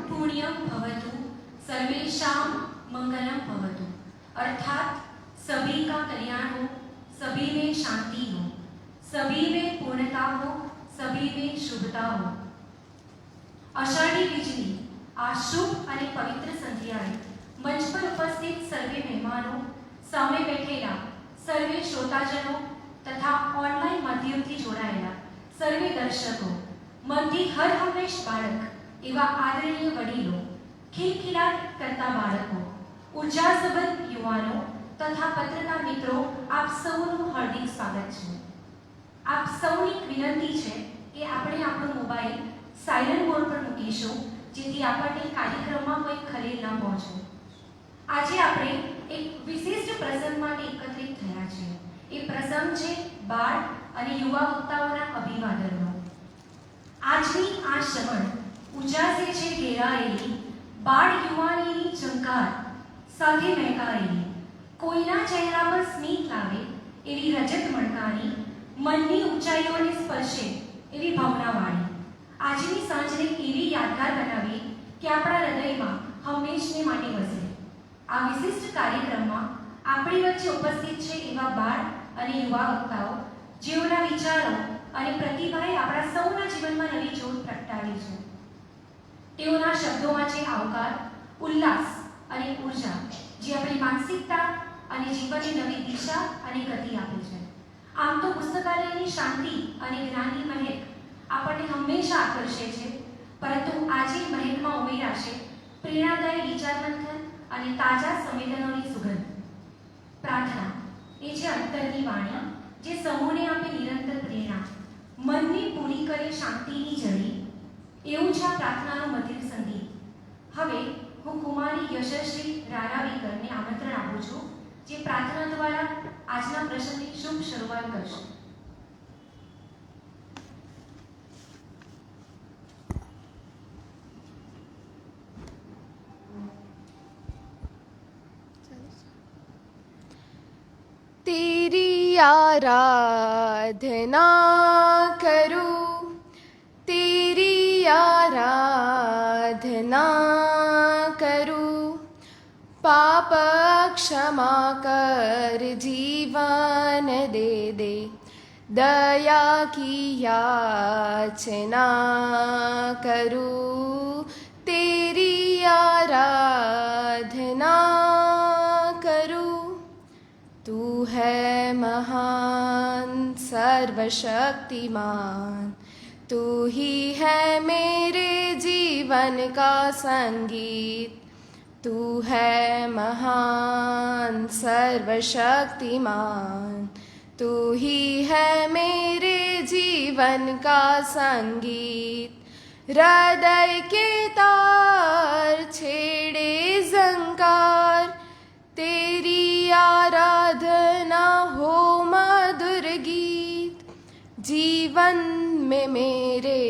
पुण्यम भवतु, सर्वेषां मंगलम भवतु। अर्थात सभी का कल्याण हो, सभी में शांति हो, सभी में पूर्णता हो, सभी में शुभता हो। अषाढ़ी बीजनी आ शुभ અને પવિત્ર સંધ્યાએ મંચ પર ઉપસ્થિત સર્વે મહેમાનો, સામે બેઠેલા સર્વે શ્રોતાજનો તથા ઓનલાઈન માધ્યમથી જોડાયેલા સર્વે દર્શકો, મનથી હર હંમેશ બાળક એવા આદરણીય વડીલો, ખિલખિલાટ કરતા બાળકો, ઉર્જાસભર યુવાનો તથા પત્રકાર મિત્રો, આપ સૌનું હાર્દિક સ્વાગત છે। આપ સૌની વિનંતી છે કે આપણે આપણો મોબાઈલ સાયલન્ટ મોડ પર મૂકીશું, જેથી આપણને કાર્યક્રમમાં કોઈ ખલેલ ન પહોંચે। આજે આપણે એક વિશિષ્ટ પ્રસંગ માટે એકત્રિત થયા છીએ। એ પ્રસંગ છે બાળ અને યુવા વક્તાઓના અભિવાદનનો। આજની આ શ્રવણ ઉજાસે છે ઘેરાયેલી બાળ યુવાનીની ઝંકાર સાથે મહેકાયેલી, કોઈના ચહેરા પર સ્મિત લાવે એવી રજત મણકાની, મનની ઊંચાઈઓને સ્પર્શે એવી ભાવનાવાળી આજની સાંજને એવી યાદગાર બનાવી કે આપણા હૃદયમાં હંમેશને માટે વસે। આ વિશિષ્ટ કાર્યક્રમમાં આપણી વચ્ચે ઉપસ્થિત છે એવા બાળ અને યુવા વક્તાઓ, જેઓના વિચારો અને પ્રતિભાએ આપણા સૌના જીવનમાં નવી જ્યોત પ્રગટાવી છે। તેઓના શબ્દોમાં છે આવકાર, ઉલ્લાસ અને ઉર્જા, જે આપણી માનસિકતા અને જીવનને નવી દિશા અને ગતિ આપે છે। આમ તો પુસ્તકાલયની શાંતિ અને જ્ઞાનની મહેક આપણને હંમેશા આકર્ષે છે, પરંતુ આજે મહેકમાં ઉમેરાશે પ્રેરણાદાયી વિચારમંથન અને તાજા સંવેદનોની સુગંધ। પ્રાર્થના એ છે અંતરની વાણી, જે સમૂહને આપે નિરંતર પ્રેરણા, મનને પૂરી કરે શાંતિની જડી। એવું છે આ પ્રાર્થનાનું મધુર સંગીત। હવે હું કુમારી યશસ્વી રારાવીકરને આમંત્રણ આપું છું, જે પ્રાર્થના દ્વારા આજના પ્રસંગની શુભ શરૂઆત કરશે। तेरी आराधना करूं, तेरी आराधना करूं, पाप क्षमा कर जीवन दे दे, दया की याचना करूं, तेरी आराधना करूं। तू है महान सर्वशक्तिमान, तू ही है मेरे जीवन का संगीत। तू है महान सर्वशक्तिमान, तू ही है मेरे जीवन का संगीत। हृदय के तार छेड़े झंकार, तेरी आराधना हो मधुर गीत। जीवन में मेरे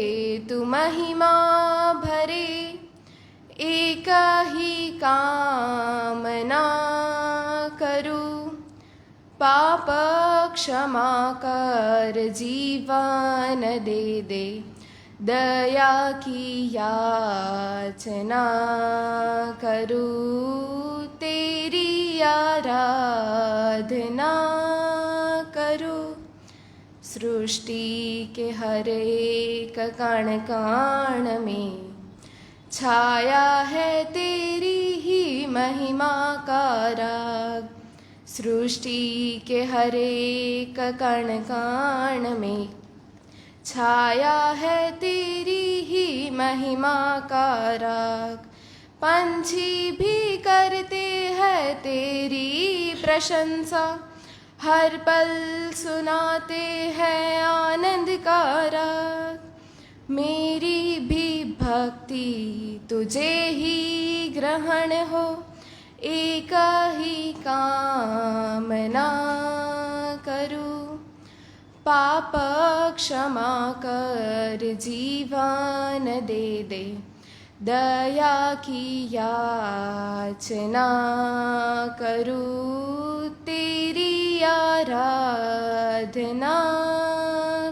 तू महिमा भरे, एक ही कामना करूं, पाप क्षमा कर जीवन दे दे, दया की याचना करूं, तेरी आराधना करूं। सृष्टि के हर एक कण कण में छाया है तेरी ही महिमा का राग। सृष्टि के हर एक कण कण में छाया है तेरी ही महिमा का राग। पंछी भी करते हैं तेरी प्रशंसा, हर पल सुनाते हैं आनंद का राग। मेरी भी भक्ति तुझे ही ग्रहण हो, एक ही कामना करूं, पाप क्षमा कर जीवन दे दे, दया की याचना करूं, तेरी आराधना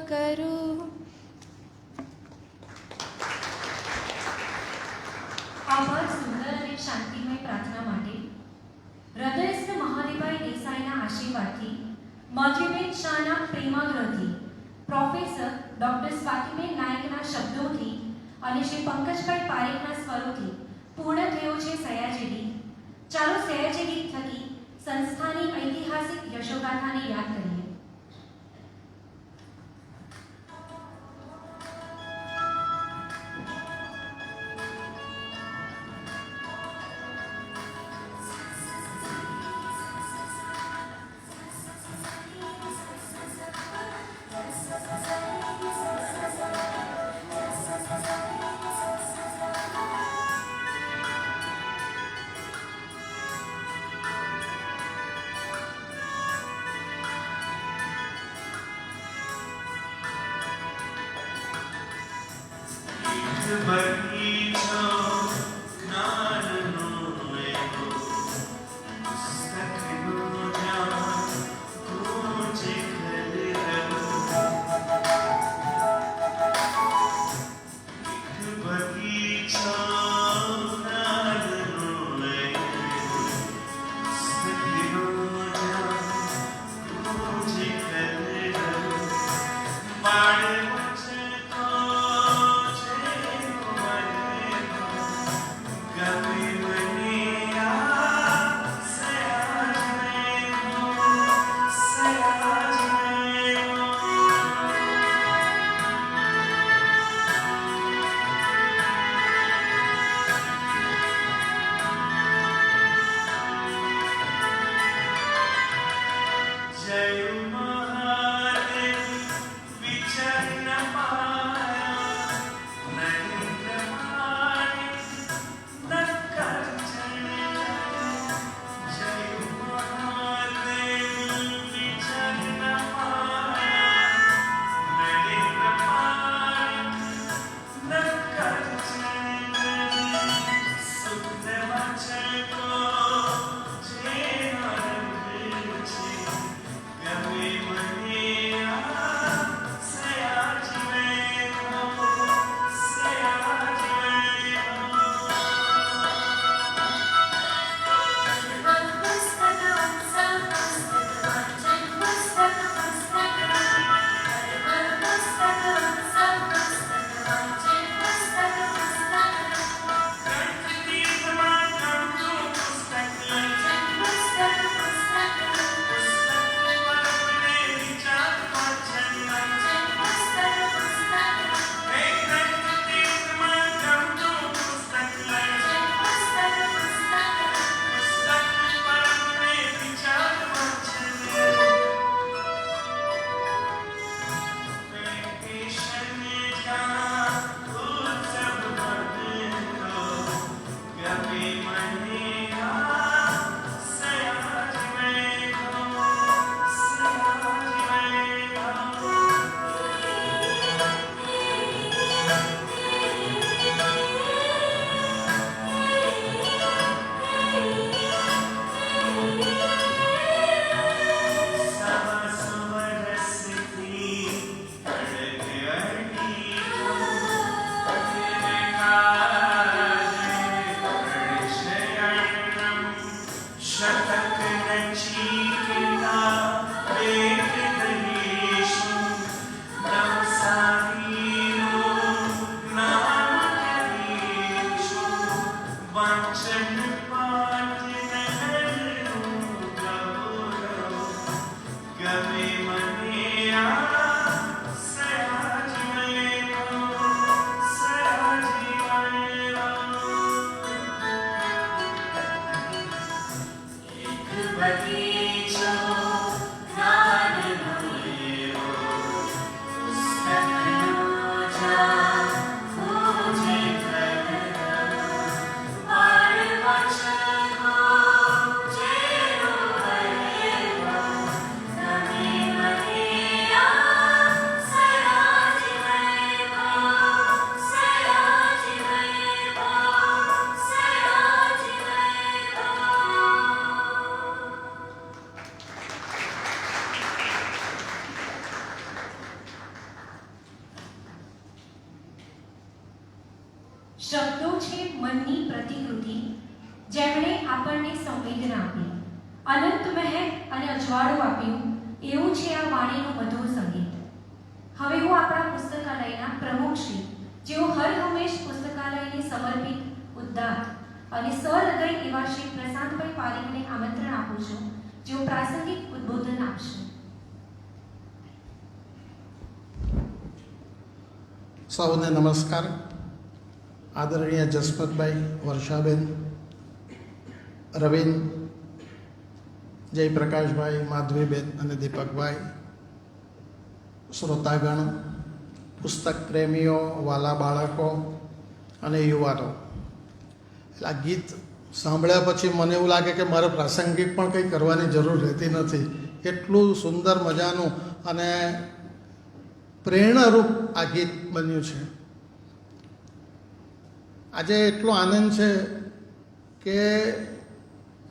करूं। શાંતિમય પ્રાર્થના માટે હૃદયસ્થ મહાદેવભાઈ દેસાઈના આશીર્વાદથી, માધ્યમિક શાળાના પ્રેમાગ્રહથી, પ્રોફેસર ડૉક્ટર સ્વાતિબેન નાયકના શબ્દોથી અને શ્રી પંકજભાઈ પારેખના સ્વરોથી પૂર્ણ થયો છે સયાજી ગીત. ચાલો સયાજી ગીત થકી સંસ્થાની ઐતિહાસિક યશોગાથાને યાદ કરીએ. શબ્દો છે મનની પ્રતિકૃતિ, જેમણે આપણને સંવેદના આપી, અનંત મહેક અને અજવાળું આપ્યું, એવું છે આ વાણીનું મધુર સંગીત. હવે હું આપણા પુસ્તકાલયના પ્રમુખશ્રી, જેઓ હર હંમેશ પુસ્તકાલયને સમર્પિત, ઉદ્દાત અને સહૃદય એવા શ્રી પ્રશાંતભાઈ પારીખને આમંત્રણ આપું છું, જેઓ પ્રાસંગિક ઉદ્બોધન આપશે. સૌને નમસ્કાર. આદરણીય જસપતભાઈ, વર્ષાબેન, રવિન, જયપ્રકાશભાઈ, માધવીબેન અને દીપકભાઈ, શ્રોતાગણ, પુસ્તક પ્રેમીઓ, વાલા બાળકો અને યુવાનો. એટલે આ ગીત સાંભળ્યા પછી મને એવું લાગે કે મારે પ્રાસંગિક પણ કંઈ કરવાની જરૂર રહેતી નથી. એટલું સુંદર મજાનું અને પ્રેરણારૂપ આ ગીત બન્યું છે. આજે એટલો આનંદ છે કે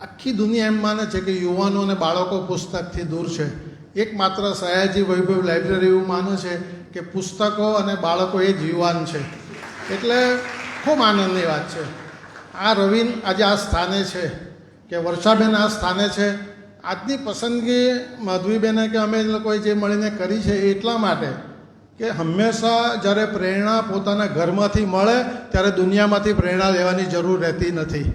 આખી દુનિયા એમ માને છે કે યુવાનો અને બાળકો પુસ્તકથી દૂર છે. એકમાત્ર સયાજી વૈભવ લાઇબ્રેરી એવું માને છે કે પુસ્તકો અને બાળકો એ જ યુવાન છે. એટલે ખૂબ આનંદની વાત છે. આ રવિન આજે આ સ્થાને છે, કે વર્ષાબેન આ સ્થાને છે. આજની પસંદગી માધવીબેને કે અમે લોકોએ જે મળીને કરી છે એટલા માટે કે હંમેશા જ્યારે પ્રેરણા પોતાના ઘરમાંથી મળે ત્યારે દુનિયામાંથી પ્રેરણા લેવાની જરૂર રહેતી નથી.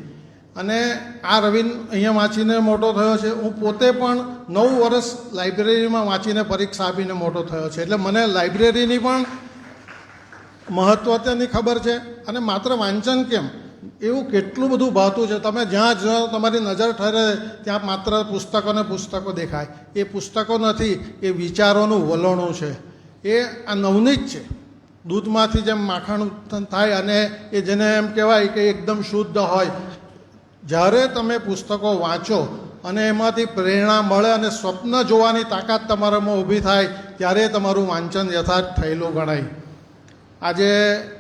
અને આ રવિન અહીંયા વાંચીને મોટો થયો છે. હું પોતે પણ 9 વર્ષ લાઇબ્રેરીમાં વાંચીને પરીક્ષા આપીને મોટો થયો છે. એટલે મને લાઇબ્રેરીની પણ મહત્ત્વની ખબર છે. અને માત્ર વાંચન કેમ, એવું કેટલું બધું ભાવતું છે. તમે જ્યાં જો તમારી નજર ઠરે ત્યાં માત્ર પુસ્તકો દેખાય. એ પુસ્તકો નથી, એ વિચારોનું વલણું છે. એ આ નવનીત છે. દૂધમાંથી જેમ માખણ થાય અને એ જેને એમ કહેવાય કે એકદમ શુદ્ધ હોય. જ્યારે તમે પુસ્તકો વાંચો અને એમાંથી પ્રેરણા મળે અને સ્વપ્ન જોવાની તાકાત તમારામાં ઊભી થાય ત્યારે તમારું વાંચન યથાર્થ થયેલું ગણાય. આજે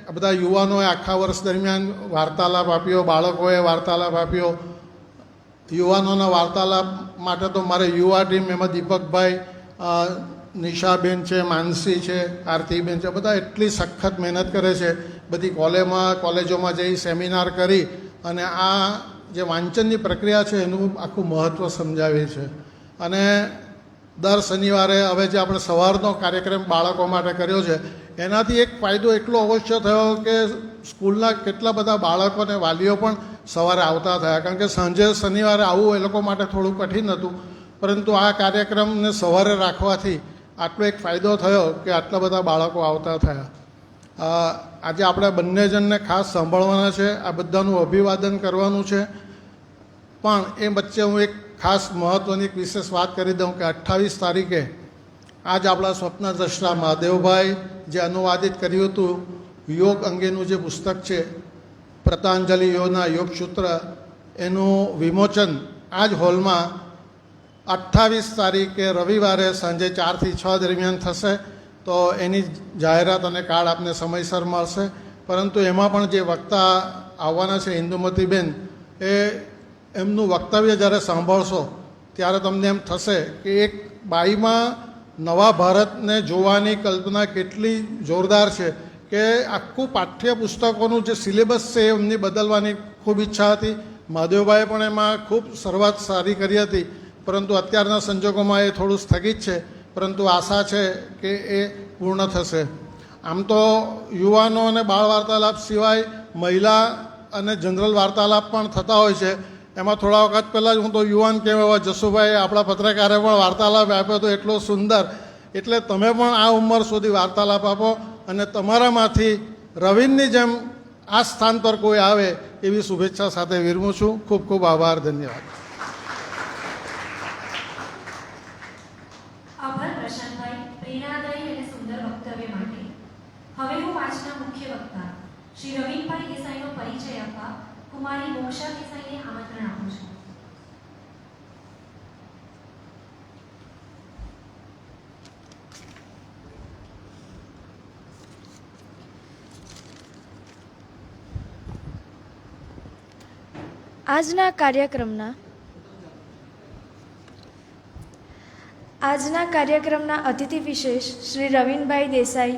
આ બધા યુવાનોએ આખા વર્ષ દરમિયાન વાર્તાલાપ આપ્યો, બાળકોએ વાર્તાલાપ આપ્યો. યુવાનોના વાર્તાલાપ માટે તો મારે યુવા ટીમ, એમાં દીપકભાઈ, નિશાબેન છે, માનસી છે, આરતીબેન છે, બધા એટલી સખત મહેનત કરે છે. બધી કોલેજોમાં જઈ સેમિનાર કરી અને આ જે વાંચનની પ્રક્રિયા છે એનું આખું મહત્ત્વ સમજાવે છે. અને દર શનિવારે હવે જે આપણે સવારનો કાર્યક્રમ બાળકો માટે કર્યો છે એનાથી એક ફાયદો એટલો અવશ્ય થયો કે સ્કૂલના કેટલા બધા બાળકો અને વાલીઓ પણ સવારે આવતા થયા. કારણ કે સાંજે શનિવારે આવવું એ લોકો માટે થોડું કઠિન હતું. પરંતુ આ કાર્યક્રમને સવારે રાખવાથી આટલો એક ફાયદો થયો કે આટલા બધા બાળકો આવતા થયા. આજે આપણે બંને જણને ખાસ સાંભળવાના છે, આ બધાનું અભિવાદન કરવાનું છે. પણ એ વચ્ચે હું એક ખાસ મહત્ત્વની એક વિશેષ વાત કરી દઉં કે 28 તારીખે આજ આપણા સ્વપ્નદ્રષ્ટા મહાદેવભાઈ જે અનુવાદિત કર્યું હતું યોગ અંગેનું જે પુસ્તક છે પ્રતાંજલિ યોગના યોગસૂત્ર, એનું વિમોચન આ જ હોલમાં 28 તારીખે રવિવારે સાંજે 4 થી 6 દરમિયાન થશે. તો એની જાહેરાત અને કાર્ડ આપને સમયસર મળશે. પરંતુ એમાં પણ જે વક્તા આવવાના છે ઇન્દુમતીબેન, એમનું વક્તવ્ય જ્યારે સાંભળશો ત્યારે તમને એમ થશે કે એક બાઈમાં નવા ભારતને જોવાની કલ્પના કેટલી જોરદાર છે કે આખું પાઠ્યપુસ્તકોનું જે સિલેબસ છે એમની બદલવાની ખૂબ ઈચ્છા હતી. મહાદેવભાઈએ પણ એમાં ખૂબ શરૂઆત સારી કરી હતી. પરંતુ અત્યારના સંજોગોમાં એ થોડું સ્થગિત છે. પરંતુ આશા છે કે એ પૂર્ણ થશે. આમ તો યુવાનો અને બાળ વાર્તાલાપ સિવાય મહિલા અને જનરલ વાર્તાલાપ પણ થતા હોય છે. એમાં થોડા વખત પહેલાં જ હું તો યુવાન કહેવાય જસુભાઈ આપણા પત્રકારે પણ વાર્તાલાપ આપ્યો હતો એટલો સુંદર. એટલે તમે પણ આ ઉંમર સુધી વાર્તાલાપ આપો અને તમારામાંથી રવિનની જેમ આ સ્થાન પર કોઈ આવે એવી શુભેચ્છા સાથે વિરમું છું. ખૂબ ખૂબ આભાર, ધન્યવાદ. આભાર પ્રશાંતભાઈ, પ્રેરણાદાયી અને સુંદર વક્તવ્ય માટે. હવે હું આજના મુખ્ય વક્તા શ્રી રવિનભાઈ દેસાઈનો પરિચય આપવા કુમારી મોક્ષા દેસાઈને આમંત્રણ આપું છું. આજના કાર્યક્રમના અતિથિ વિશેષ શ્રી રવિનભાઈ દેસાઈ,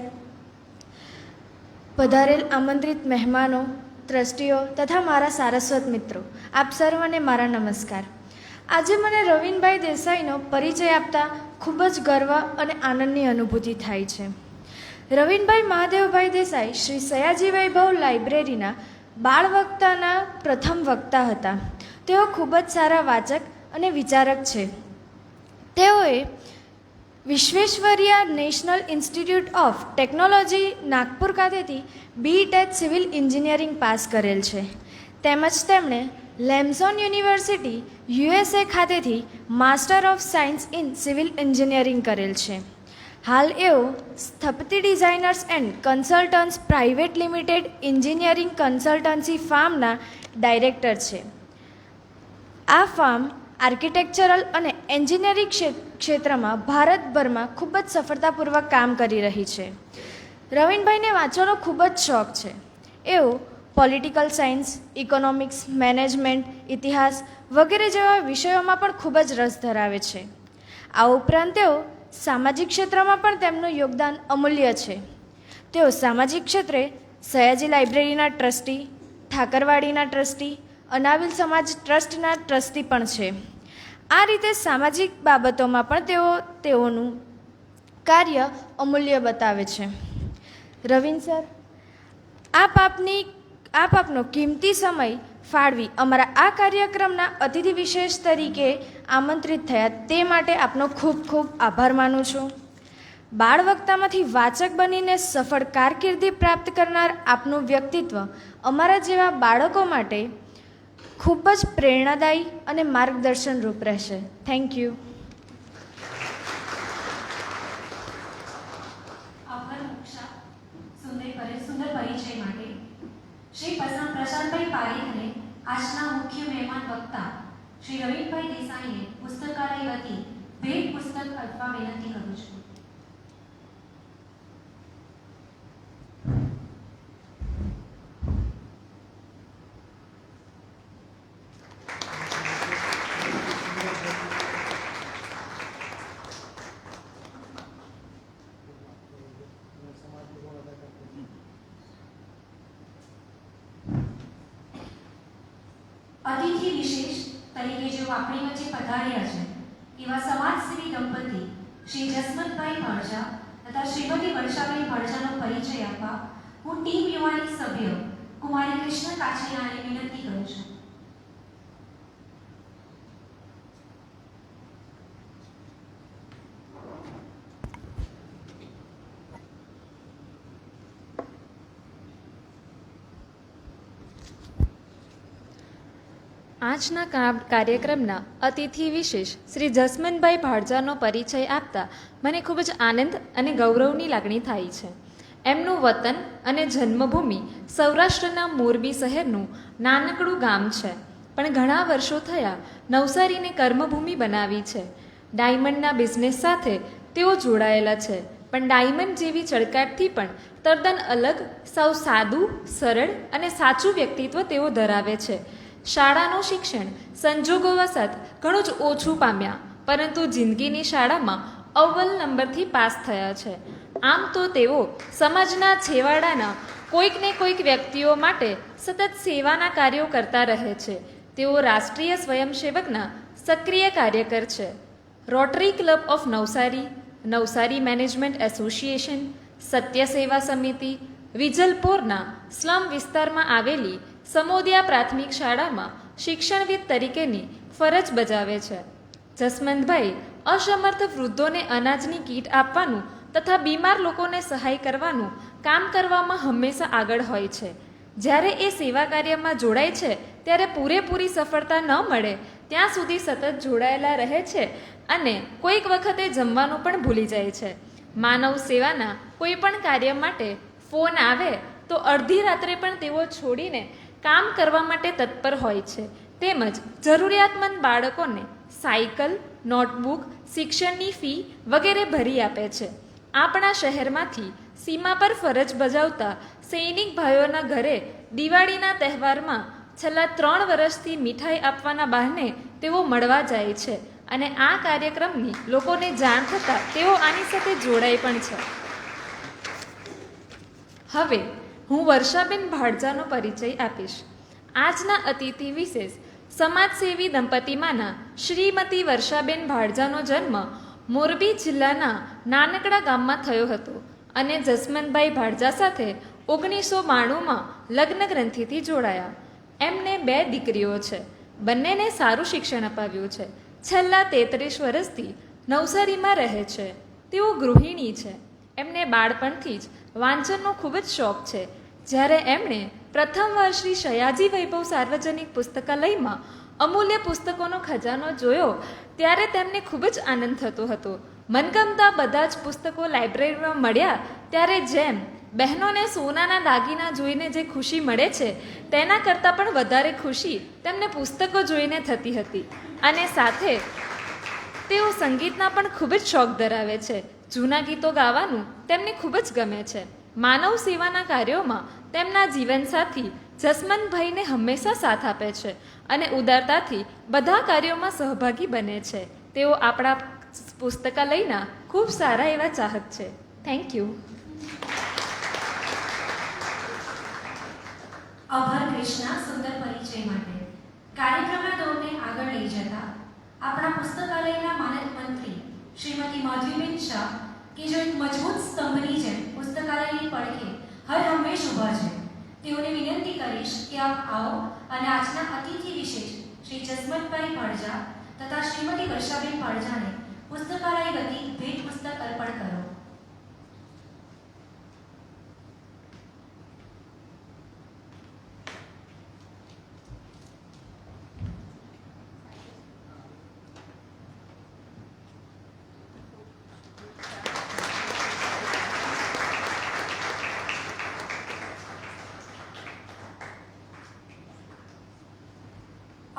પધારેલ આમંત્રિત મહેમાનો, ટ્રસ્ટીઓ તથા મારા સારસ્વત મિત્રો, આપ સર્વને મારા નમસ્કાર. આજે મને રવિનભાઈ દેસાઈનો પરિચય આપતા ખૂબ જ ગર્વ અને આનંદની અનુભૂતિ થાય છે. રવિનભાઈ મહાદેવભાઈ દેસાઈ શ્રી સયાજી વૈભવ લાઇબ્રેરીના બાળ વક્તાના પ્રથમ વક્તા હતા. તેઓ ખૂબ જ સારા વાચક અને વિચારક છે. તેઓએ Visvesvaraya National Institute of Technology Nagpur ખાતેથી BTech સિવિલ એન્જિનિયરિંગ પાસ કરેલ છે. તેમજ તેમણે લેમ્સોન યુનિવર્સિટી USA ખાતેથી master of science in civil engineering કરેલ છે. હાલ એઓ Sthapati designers and consultants private limited engineering consultancy ફાર્મના ડાયરેક્ટર છે. આ ફાર્મ આર્કિટેક્ચરલ અને એન્જિનિયરિંગ ક્ષેત્રમાં ભારતભરમાં ખૂબ જ સફળતાપૂર્વક કામ કરી રહી છે. રવિનભાઈને વાંચવાનો ખૂબ જ શોખ છે. એઓ પોલિટિકલ સાયન્સ, ઇકોનોમિક્સ, મેનેજમેન્ટ, ઇતિહાસ વગેરે જેવા વિષયોમાં પણ ખૂબ જ રસ ધરાવે છે. આ ઉપરાંત તેઓ સામાજિક ક્ષેત્રમાં પણ તેમનું યોગદાન અમૂલ્ય છે. તેઓ સામાજિક ક્ષેત્રે સયાજી લાઇબ્રેરીના ટ્રસ્ટી, ઠાકરવાડીના ટ્રસ્ટી, અનાવિલ સમાજ ટ્રસ્ટના ટ્રસ્ટી પણ છે. આ રીતે સામાજિક બાબતોમાં પણ તેઓનું કાર્ય અમૂલ્ય બતાવે છે. રવિન સર, આપ આપનો કિંમતી સમય ફાળવી અમારા આ કાર્યક્રમના અતિથિ વિશેષ તરીકે આમંત્રિત થયા તે માટે આપનો ખૂબ ખૂબ આભાર માનું છું. બાળ વક્તામાંથી વાચક બનીને સફળ કારકિર્દી પ્રાપ્ત કરનાર આપનું વ્યક્તિત્વ અમારા જેવા બાળકો માટે ખૂબ જ પ્રેરણાદાયી અને માર્ગદર્શનરૂપ રહેશે. Thank you. આભાર મોક્ષા, સુંદર પરિચય માટે. શ્રી પ્રશાંતભાઈ પારેખને આજના મુખ્ય મહેમાન વક્તા શ્રી રવિનભાઈ દેસાઈને પુસ્તકાલય વતી ભેટ પુસ્તક આપવા વિનંતી કરું છું. અતિથિ વિશેષ તરીકે જેઓ આપણી વચ્ચે પધાર્યા છે એવા સમાજસેવી દંપતી શ્રી જસવંતભાઈ ભાણજા તથા શ્રીમતી વર્ષાબેન ભાણજાનો પરિચય આપવા હું ટીમ યુવાની સભ્ય કુમારી કૃષ્ણ કાછડિયાને વિનંતી કરું છું. આજના કાર્યક્રમના અતિથિ વિશેષ શ્રી જસમનભાઈ ભાણજાનો પરિચય આપતા મને ખૂબ જ આનંદ અને ગૌરવની લાગણી થાય છે. એમનું વતન અને જન્મભૂમિ સૌરાષ્ટ્રના મોરબી શહેરનું નાનકડું ગામ છે, પણ ઘણા વર્ષો થયા નવસારીને કર્મભૂમિ બનાવી છે. ડાયમંડના બિઝનેસ સાથે તેઓ જોડાયેલા છે, પણ ડાયમંડ જેવી ચળકાટથી પણ તદ્દન અલગ, સૌ સાદું, સરળ અને સાચું વ્યક્તિત્વ તેઓ ધરાવે છે. શાળાનું શિક્ષણ સંજોગોવશાત ઘણું જ ઓછું પામ્યા, પરંતુ જિંદગીની શાળામાં અવ્વલ નંબરથી પાસ થયા છે. આમ તો તેઓ સમાજના છેવાડાના કોઈક ને કોઈક વ્યક્તિઓ માટે સતત સેવાના કાર્યો કરતા રહે છે. તેઓ રાષ્ટ્રીય સ્વયંસેવકના સક્રિય કાર્યકર છે. Rotary Club of Navsari, Navsari management association, Satya Seva Samiti, વિજલપોરના slum વિસ્તારમાં આવેલી સમોદિયા પ્રાથમિક શાળામાં શિક્ષણવિદ તરીકેની ફરજ બજાવે છે. જસવંતભાઈ અસમર્થ વૃદ્ધોને અનાજની કીટ આપવાનું તથા બીમાર લોકોને સહાય કરવાનું કામ કરવામાં હંમેશા આગળ હોય છે. જ્યારે એ સેવા કાર્યમાં જોડાય છે ત્યારે પૂરેપૂરી સફળતા ન મળે ત્યાં સુધી સતત જોડાયેલા રહે છે અને કોઈક વખતે જમવાનું પણ ભૂલી જાય છે. માનવ સેવાના કોઈ પણ કાર્ય માટે ફોન આવે તો અડધી રાત્રે પણ તેઓ છોડીને કામ કરવા માટે તત્પર હોય છે. તેમજ જરૂરિયાતમંદ બાળકોને સાયકલ, નોટબુક, શિક્ષણની ફી વગેરે ભરી આપે છે. આપણા શહેરમાંથી સીમા પર ફરજ બજાવતા સૈનિક ભાઈઓના ઘરે દિવાળીના તહેવારમાં છેલ્લા 3 વર્ષથી મીઠાઈ આપવાના બહાને તેઓ મળવા જાય છે અને આ કાર્યક્રમની લોકોને જાણ થતાં તેઓ આની સાથે જોડાય પણ છે. હવે હું વર્ષાબેન ભાડજાનો પરિચય આપીશ. આજના અતિથિ વિશેષ સમાજસેવી દંપતીમાંના શ્રીમતી વર્ષાબેન ભાડજાનો જન્મ મોરબી જિલ્લાના નાનકડા ગામમાં થયો હતો અને જસવંતભાઈ ભાડજા સાથે 1992માં લગ્ન ગ્રંથિથી જોડાયા. એમને 2 દીકરીઓ છે. બંનેને સારું શિક્ષણ અપાવ્યું છે. છેલ્લા 33 વર્ષથી નવસારીમાં રહે છે. તેઓ ગૃહિણી છે. એમને બાળપણથી જ વાંચનનો ખૂબ જ શોખ છે. જ્યારે એમણે પ્રથમવાર શ્રી સયાજી વૈભવ સાર્વજનિક પુસ્તકાલયમાં અમૂલ્ય પુસ્તકોનો ખજાનો જોયો ત્યારે તેમને ખૂબ જ આનંદ થતો હતો. મનગમતા બધા જ પુસ્તકો લાઇબ્રેરીમાં મળ્યા ત્યારે જેમ બહેનોને સોનાના દાગીના જોઈને જે ખુશી મળે છે તેના કરતાં પણ વધારે ખુશી તેમને પુસ્તકો જોઈને થતી હતી. અને સાથે તેઓ સંગીતના પણ ખૂબ જ શોખ ધરાવે છે. જૂના ગીતો ગાવાનું તેમને ખૂબ જ ગમે છે. માનવ સેવાના કાર્યોમાં તેમના જીવનસાથી જસવંતભાઈને હંમેશા સાથ આપે છે અને ઉદારતાથી બધા કાર્યોમાં સહભાગી બને છે. તેઓ આપણા પુસ્તકાલયના ખૂબ સારા એવા ચાહક છે. Thank you. આભાર કૃષ્ણા સુંદર પરિચય માટે. કાર્યક્રમના દોરને આગળ લઈ જતા આપણા પુસ્તકાલયના માનદ મંત્રી શ્રીમતી માધવીબેન શાહ કે જો એક મજબૂત સ્તંભની જેમ પુસ્તકાલયની પડખે હર હંમેશ ઊભા છે, તેઓને વિનંતી કરીશ કે આપ આવો અને આજના અતિથિ વિશેષ શ્રી જસવંતભાઈ ભાડજા તથા શ્રીમતી વર્ષાબેન ભાડજાને પુસ્તકાલય વતી ભેટ પુસ્તક અર્પણ કરો.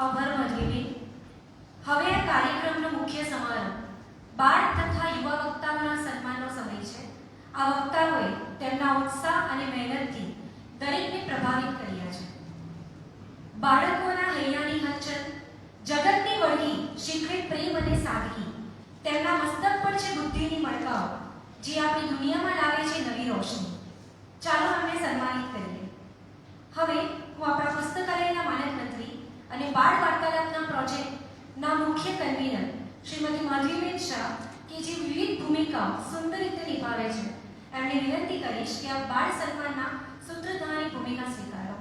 આભાર માધવીબેન. હવે આ કાર્યક્રમનો મુખ્ય સમારોહ બાળ તથા યુવા વક્તાઓના સન્માનનો સમય છે. આ વક્તાઓએ તેમના ઉત્સાહ અને મહેનતથી દરેકને પ્રભાવિત કર્યા છે. બાળકોના હૈયાની હલચલ, જગતની વળગી શીખવે પ્રેમ અને સાદગી, તેમના મસ્તક પર છે બુદ્ધિની મણકાઓ જે આપણી દુનિયામાં લાવે છે નવી રોશની. ચાલો અમને સન્માનિત કરીએ. હવે હું આપણા પુસ્તકાલયના માનદ મંત્રી અને બાળ વાર્તાલાપના પ્રોજેક્ટના મુખ્ય કન્વીનર શ્રીમતી માધવીબેન શાહ કે જે વિવિધ ભૂમિકાઓ સુંદર રીતે નિભાવે છે એમને વિનંતી કરીશ કે આ બાળ સન્માનના સૂત્રધારની ભૂમિકા સ્વીકારો.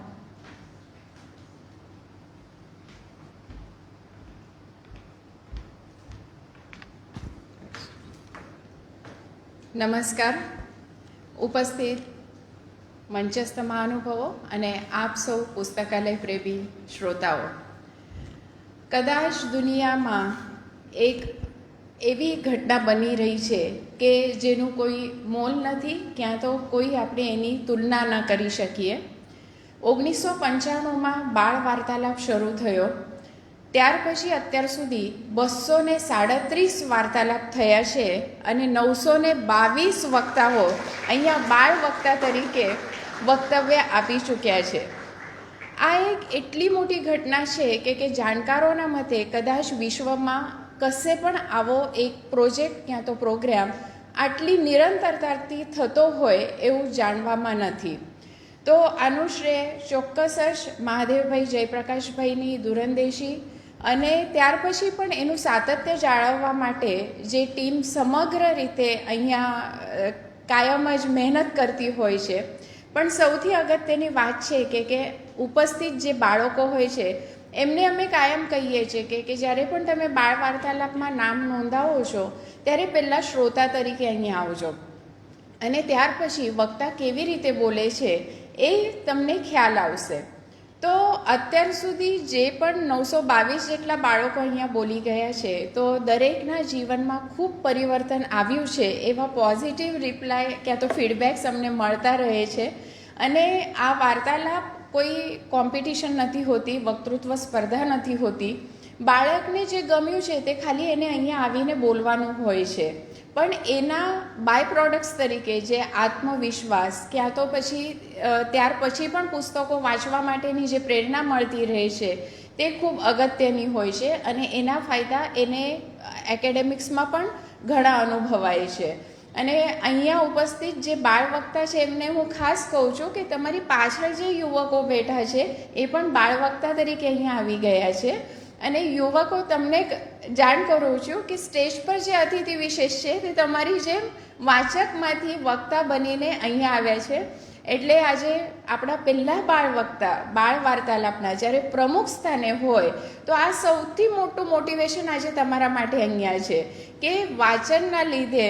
નમસ્કાર. ઉપસ્થિત મંચસ્થ મહાનુભાવો અને આપ સૌ પુસ્તકાલય પ્રેમી શ્રોતાઓ, કદાચ દુનિયામાં એક એવી ઘટના બની રહી છે કે જેનું કોઈ મોલ નથી, ક્યાં તો કોઈ આપણે એની તુલના ન કરી શકીએ. 1995માં બાળ વાર્તાલાપ શરૂ થયો. ત્યાર પછી અત્યાર સુધી 237 વાર્તાલાપ થયા છે અને 922 વક્તાઓ અહીંયા બાળ વક્તા તરીકે વક્તવ્ય આપી ચૂક્યા છે. આ એક એટલી મોટી ઘટના છે કે જાણકારોના મતે કદાચ વિશ્વમાં કશે પણ આવો એક પ્રોજેક્ટ ક્યાં તો પ્રોગ્રામ આટલી નિરંતરતાથી થતો હોય એવું જાણવામાં નથી. તો આનું શ્રેય ચોક્કસ જ મહાદેવભાઈ જયપ્રકાશભાઈની દૂરંદેશી અને ત્યાર પછી પણ એનું સાતત્ય જાળવવા માટે જે ટીમ સમગ્ર રીતે અહીંયા કાયમ જ મહેનત કરતી હોય છે. પણ સૌથી અગત્યની વાત છે કે ઉપસ્થિત જે બાળકો હોય છે એમને અમે કાયમ કહીએ છીએ કે જ્યારે પણ તમે બાળ વાર્તાલાપમાં નામ નોંધાવો છો ત્યારે પહેલાં શ્રોતા તરીકે અહીંયા આવજો અને ત્યાર પછી વક્તા કેવી રીતે બોલે છે એ તમને ખ્યાલ આવશે. તો અત્યાર સુધી જે પણ 922 જેટલા બાળકો અહીંયા બોલી ગયા છે તો દરેકના જીવનમાં ખૂબ પરિવર્તન આવ્યું છે એવા પોઝિટિવ રિપ્લાય ક્યાં તો ફીડબેક્સ અમને મળતા રહે છે. અને આ વાર્તાલાપ કોઈ કોમ્પિટિશન નથી હોતી, વક્તૃત્વ સ્પર્ધા નથી હોતી. બાળકને જે ગમ્યું છે તે ખાલી એને અહીંયા આવીને બોલવાનું હોય છે, પણ એના બાય પ્રોડક્ટ્સ તરીકે જે આત્મવિશ્વાસ ક્યાં તો પછી ત્યાર પછી પણ પુસ્તકો વાંચવા માટેની જે પ્રેરણા મળતી રહે છે તે ખૂબ અગત્યની હોય છે અને એના ફાયદા એને એકેડેમિક્સમાં પણ ઘણા અનુભવાય છે. અને અહીંયા ઉપસ્થિત જે બાળ વક્તા છે એમને હું ખાસ કહું છું કે તમારી પાછળ જે યુવકો બેઠા છે એ પણ બાળ વક્તા તરીકે અહીંયા આવી ગયા છે. અને યુવકો તમને જાણ કરું છું કે સ્ટેજ પર જે અતિથિ વિશેષ છે તે તમારી જેમ વાચકમાંથી વક્તા બનીને અહીંયા આવ્યા છે. એટલે આજે આપણા પહેલા બાળ વક્તા બાળ વાર્તાલાપના જ્યારે પ્રમુખ સ્થાને હોય તો આ સૌથી મોટું મોટિવેશન આજે તમારા માટે અહીંયા છે કે વાંચનના લીધે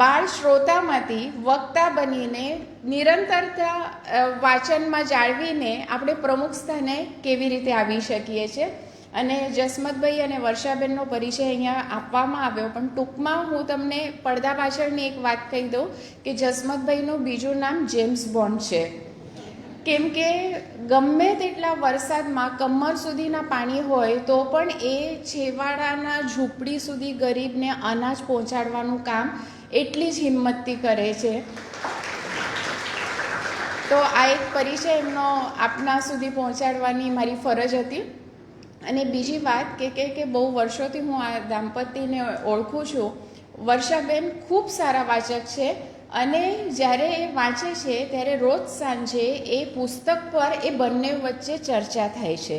બાળ શ્રોતામાંથી વક્તા બનીને નિરંતરતા વાંચનમાં જાળવીને આપણે પ્રમુખ સ્થાને કેવી રીતે આવી શકીએ છીએ. અને જસમતભાઈ અને વર્ષાબેનનો પરિચય અહીંયા આપવામાં આવ્યો, પણ ટૂંકમાં હું તમને પડદા પાછળની એક વાત કહી દઉં કે જસમતભાઈનું બીજું નામ જેમ્સ બોન્ડ છે. કેમ કે ગમે તેટલા વરસાદમાં કમર સુધીના પાણી હોય તો પણ એ છેવાડાના ઝૂંપડી સુધી ગરીબને અનાજ પહોંચાડવાનું કામ એટલી જ હિંમતથી કરે છે. તો આ એક પરિચય એમનો આપના સુધી પહોંચાડવાની મારી ફરજ હતી. અને બીજી વાત કે બહુ વર્ષોથી હું આ દાંપત્યને ઓળખું છું. વર્ષાબેન ખૂબ સારા વાચક છે અને જ્યારે એ વાંચે છે ત્યારે રોજ સાંજે એ પુસ્તક પર એ બંને વચ્ચે ચર્ચા થાય છે.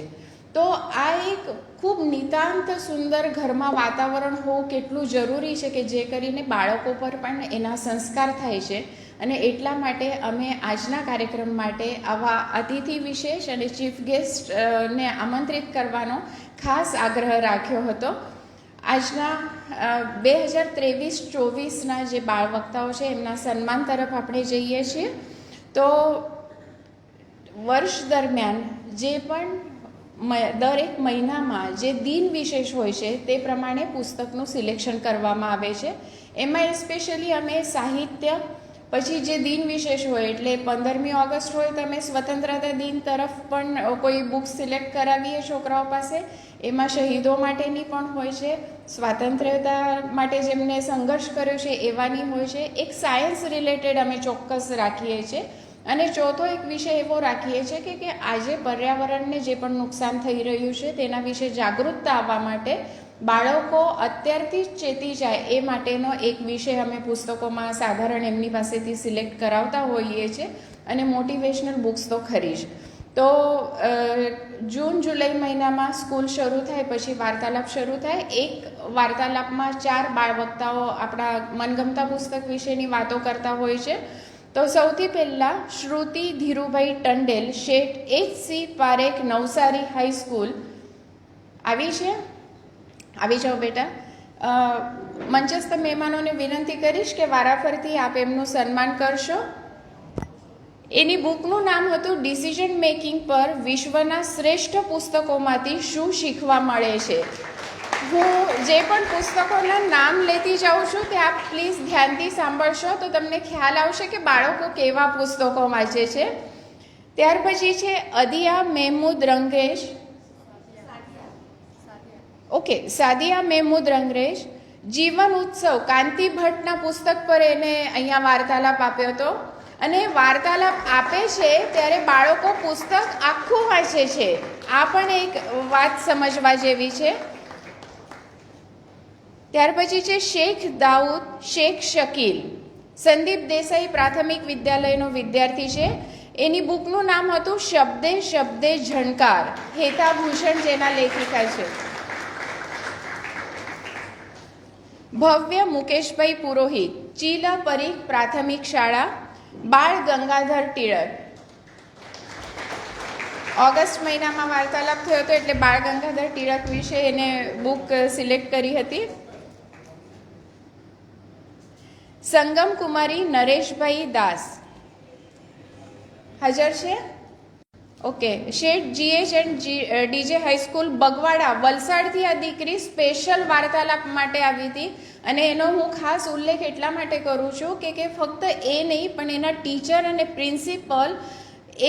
તો આ એક ખૂબ નિતાંત સુંદર ઘરમાં વાતાવરણ હોવું કેટલું જરૂરી છે કે જે કરીને બાળકો પર પણ એના સંસ્કાર થાય છે. અને એટલા માટે અમે આજના કાર્યક્રમ માટે આવા અતિથિ વિશેષ અને ચીફ ગેસ્ટને આમંત્રિત કરવાનો ખાસ આગ્રહ રાખ્યો હતો. આજના 2023-24ના જે બાળ વક્તાઓ છે એમના સન્માન તરફ આપણે જઈએ છીએ. તો વર્ષ દરમિયાન જે પણ દરેક મહિનામાં જે દિન વિશેષ હોય છે તે પ્રમાણે પુસ્તકનું સિલેક્શન કરવામાં આવે છે. એમાં સ્પેશિયલી અમે સાહિત્ય, પછી જે દિન વિશેષ હોય એટલે 15મી ઓગસ્ટ હોય તો અમે સ્વતંત્રતા દિન તરફ પણ કોઈ બુક સિલેક્ટ કરાવીએ છોકરાઓ પાસે. એમાં શહીદો માટેની પણ હોય છે, સ્વાતંત્ર્યતા માટે જેમને સંઘર્ષ કર્યો છે એવાની હોય છે. એક સાયન્સ રિલેટેડ અમે ચોક્કસ રાખીએ છીએ. અને ચોથો એક વિષય એવો રાખીએ છીએ કે આજે પર્યાવરણને જે પણ નુકસાન થઈ રહ્યું છે તેના વિશે જાગૃતતા આવવા માટે બાળકો અત્યારથી જ ચેતી જાય એ માટેનો એક વિષય અમે પુસ્તકોમાં સાધારણ એમની પાસેથી સિલેક્ટ કરાવતા હોઈએ છીએ. અને મોટિવેશનલ બુક્સ તો ખરી જ. તો જૂન જુલાઈ મહિનામાં સ્કૂલ શરૂ થાય પછી વાર્તાલાપ શરૂ થાય. એક વાર્તાલાપમાં 4 બાળ વક્તાઓ આપણા મનગમતા પુસ્તક વિશેની વાતો કરતા હોય છે. તો સૌથી પહેલાં શ્રુતિ ધીરુભાઈ ટંડેલ, શેઠ HC પારેખ, નવસારી હાઈસ્કૂલ આવી છે. આવી જાઓ બેટા. મંચસ્થ મહેમાનોને વિનંતી કરીશ કે વારાફરતી આપ એમનું સન્માન કરશો. એની બુકનું નામ હતું ડિસિઝન મેકિંગ પર વિશ્વના શ્રેષ્ઠ પુસ્તકોમાંથી શું શીખવા મળે છે. હું જે પણ પુસ્તકોના નામ લેતી જાઉં છું તે આપ પ્લીઝ ધ્યાનથી સાંભળશો તો તમને ખ્યાલ આવશે કે બાળકો કેવા પુસ્તકો વાંચે છે. ત્યાર પછી છે અદિયા મહેમૂદ રંગરેશ. ઓકે, સાદિયા મહેમૂદ રંગરેશ. જીવન ઉત્સવ કાંતિ ભટ્ટના પુસ્તક પર એને અહીંયા વાર્તાલાપ આપ્યો હતો. અને વાર્તાલાપ આપે છે ત્યારે બાળકો પુસ્તક આખું વાંચે છે. આ પણ એક વાત સમજવા જેવી છે. ત્યાર પછી છે શેખ દાઉદ શેખ શકીલ, સંદીપ દેસાઈ પ્રાથમિક વિદ્યાલયનો વિદ્યાર્થી છે. એની બુકનું નામ હતું શબ્દે શબ્દે ઝણકાર, હેતા ભૂષણ જેના લેખિકા છે. ભવ્ય મુકેશભાઈ પુરોહિત, ચીલા પરીખ પ્રાથમિક શાળા, બાળ ગંગાધર ટિળક. ઓગસ્ટ મહિનામાં વાર્તાલાપ થયો હતો એટલે બાળ ગંગાધર ટિળક વિશે એને બુક સિલેક્ટ કરી હતી. સંગમ કુમારી નરેશભાઈ દાસ હાજર છે. Okay, Sheth GH and DJ high school Bagwada, વલસાડથી આ દીકરી સ્પેશિયલ વાર્તાલાપ માટે આવી હતી. અને એનો હું ખાસ ઉલ્લેખ એટલા માટે કરું છું કે ફક્ત એ નહીં પણ એના ટીચર અને પ્રિન્સિપલ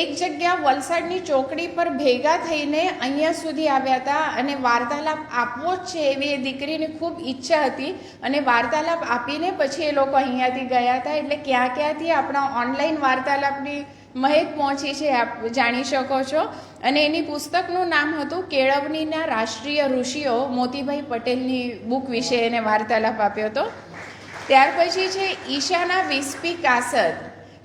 એક જગ્યા વલસાડની ચોકડી પર ભેગા થઈને અહીંયા સુધી આવ્યા હતા. અને વાર્તાલાપ આપવો જ છે એવી એ દીકરીની ખૂબ ઈચ્છા હતી. અને વાર્તાલાપ આપીને પછી એ લોકો અહીંયાથી ગયા હતા. એટલે ક્યાં ક્યાંથી આપણા ઓનલાઈન વાર્તાલાપની મહેક પહોંચી છે આપ જાણી શકો છો. અને એની પુસ્તકનું નામ હતું કેળવણીના રાષ્ટ્રીય ઋષિઓ. મોતીભાઈ પટેલની બુક વિશે એને વાર્તાલાપ આપ્યો હતો. ત્યાર પછી છે ઈશાના વિસ્પી કાસદ,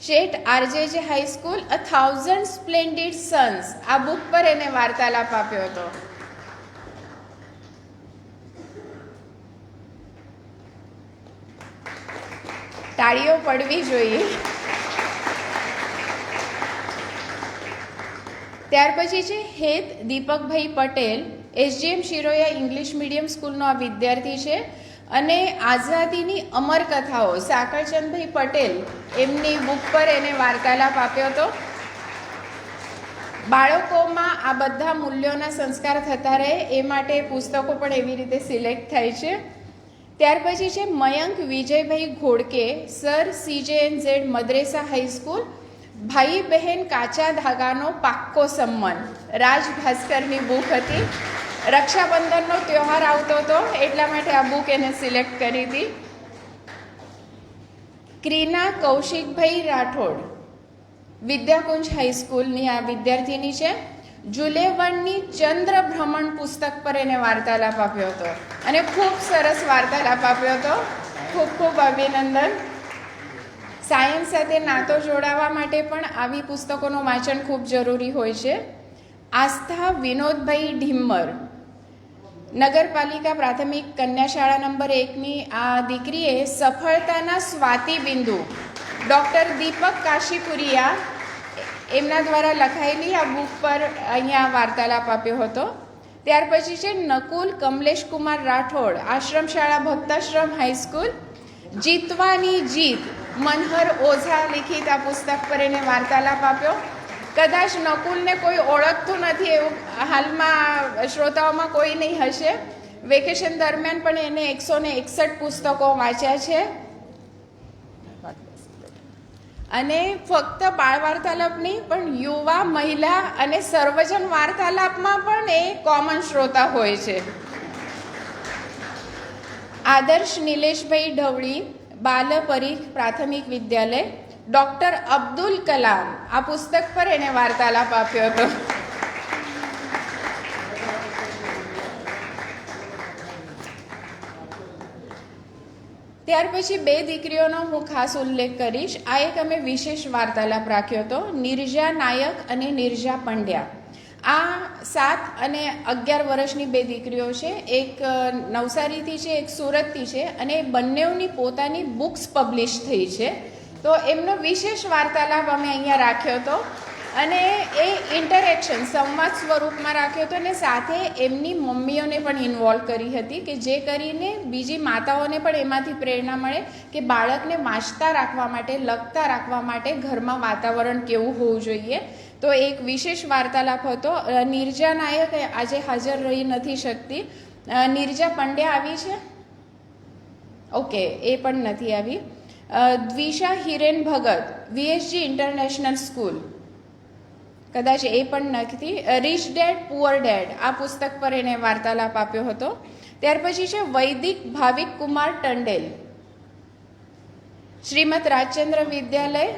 શેઠ આરજેજે હાઈસ્કૂલ, 1000 સ્પ્લેન્ડિડ સન્સ. આ બુક પર એને વાર્તાલાપ આપ્યો હતો. તાળીઓ પડવી જોઈએ. ત્યાર પછી છે Het Deepakbhai Patel, SGM Shiroya English medium સ્કૂલનો આ વિદ્યાર્થી છે અને આઝાદીની અમર કથાઓ સાકરચંદભાઈ પટેલ એમની બુક પર એને વાર્તાલાપ આપ્યો હતો. બાળકોમાં આ બધા મૂલ્યોના સંસ્કાર થતા રહે એ માટે પુસ્તકો પણ એવી રીતે સિલેક્ટ થાય છે. ત્યાર પછી છે Mayank Vijaybhai Ghodke, sir CJNZ Madressa high school, ભાઈ બહેન કાચા ધાગાનો પાક્કો સંબંધ. રાજ ભાસ્કરની બુક હતી. રક્ષાબંધનનો તહેવાર આવતો હતો એટલા માટે આ બુક એને સિલેક્ટ કરી હતી. ક્રીના કૌશિકભાઈ રાઠોડ, વિદ્યાકુંજ હાઈસ્કૂલની આ વિદ્યાર્થીની છે. જુલેવનની ચંદ્ર ભ્રમણ પુસ્તક પર એને વાર્તાલાપ આપ્યો હતો અને ખૂબ સરસ વાર્તાલાપ આપ્યો હતો. ખૂબ ખૂબ અભિનંદન. સાયન્સ સાથે નાતો જોડાવા માટે પણ આવી પુસ્તકોનું વાંચન ખૂબ જરૂરી હોય છે. આસ્થા વિનોદભાઈ ઢીમ્મર, નગરપાલિકા પ્રાથમિક કન્યા શાળા નંબર 1ની આ દીકરીએ સફળતાના સ્વાતિબિંદુ ડૉક્ટર દીપક કાશીપુરિયા એમના દ્વારા લખાયેલી આ બુક પર અહીંયા વાર્તાલાપ આપ્યો હતો. ત્યાર પછી છે નકુલ કમલેશ કુમાર રાઠોડ, આશ્રમ શાળા ભક્તાશ્રમ હાઈસ્કૂલ, જીતવાની જીત, મનહર ઓઝા લિખિત આ પુસ્તક પર એને વાર્તાલાપ આપ્યો. કદાચ નકુલને કોઈ ઓળખતું નથી એવું હાલમાં શ્રોતાઓમાં કોઈ નહીં હશે. વેકેશન દરમિયાન પણ એને 161 પુસ્તકો વાંચ્યા છે અને ફક્ત બાળ વાર્તાલાપ નહીં પણ યુવા, મહિલા અને સર્વજન વાર્તાલાપમાં પણ એ કોમન શ્રોતા હોય છે. આદર્શ નિલેશભાઈ ઢવળી, બાલ પરીખ પ્રાથમિક વિદ્યાલય, ડૉક્ટર અબ્દુલ કલામ આ પુસ્તક પર એને વાર્તાલાપ આપ્યો હતો. ત્યાર પછી 2 દીકરીઓનો હું ખાસ ઉલ્લેખ કરીશ. આ એક અમે વિશેષ વાર્તાલાપ રાખ્યો હતો, નિર્જા નાયક અને નિર્જા પંડ્યા. આ 7 અને 11 વર્ષની 2 દીકરીઓ છે. એક નવસારીથી છે, એક સુરતથી છે અને બંનેઓની પોતાની બુક્સ પબ્લિશ થઈ છે. તો એમનો વિશેષ વાર્તાલાપ અમે અહીંયા રાખ્યો હતો અને એ ઇન્ટરેક્શન સંવાદ સ્વરૂપમાં રાખ્યો હતો અને સાથે એમની મમ્મીઓને પણ ઇન્વોલ્વ કરી હતી કે જે કરીને બીજી માતાઓને પણ એમાંથી પ્રેરણા મળે કે બાળકને વાંચતા રાખવા માટે, લખતા રાખવા માટે ઘરમાં વાતાવરણ કેવું હોવું જોઈએ. તો એક વિશેષ વાર્તાલાપ હતો. નિર્જા નાયક આજે હાજર રહી નથી શકતી. નિર્જા પંડ્યા આવી છે? ઓકે, એ પણ નથી આવી. દ્વિષા હિરેન ભગત, VSG ઇન્ટરનેશનલ સ્કૂલ, કદાચ એ પણ નથી. રિચ ડેડ પુઅર ડેડ આ પુસ્તક પર એને વાર્તાલાપ આપ્યો હતો. ત્યાર પછી છે વૈદિક ભાવિક કુમાર ટંડેલ, શ્રીમદ રાજચંદ્ર વિદ્યાલય,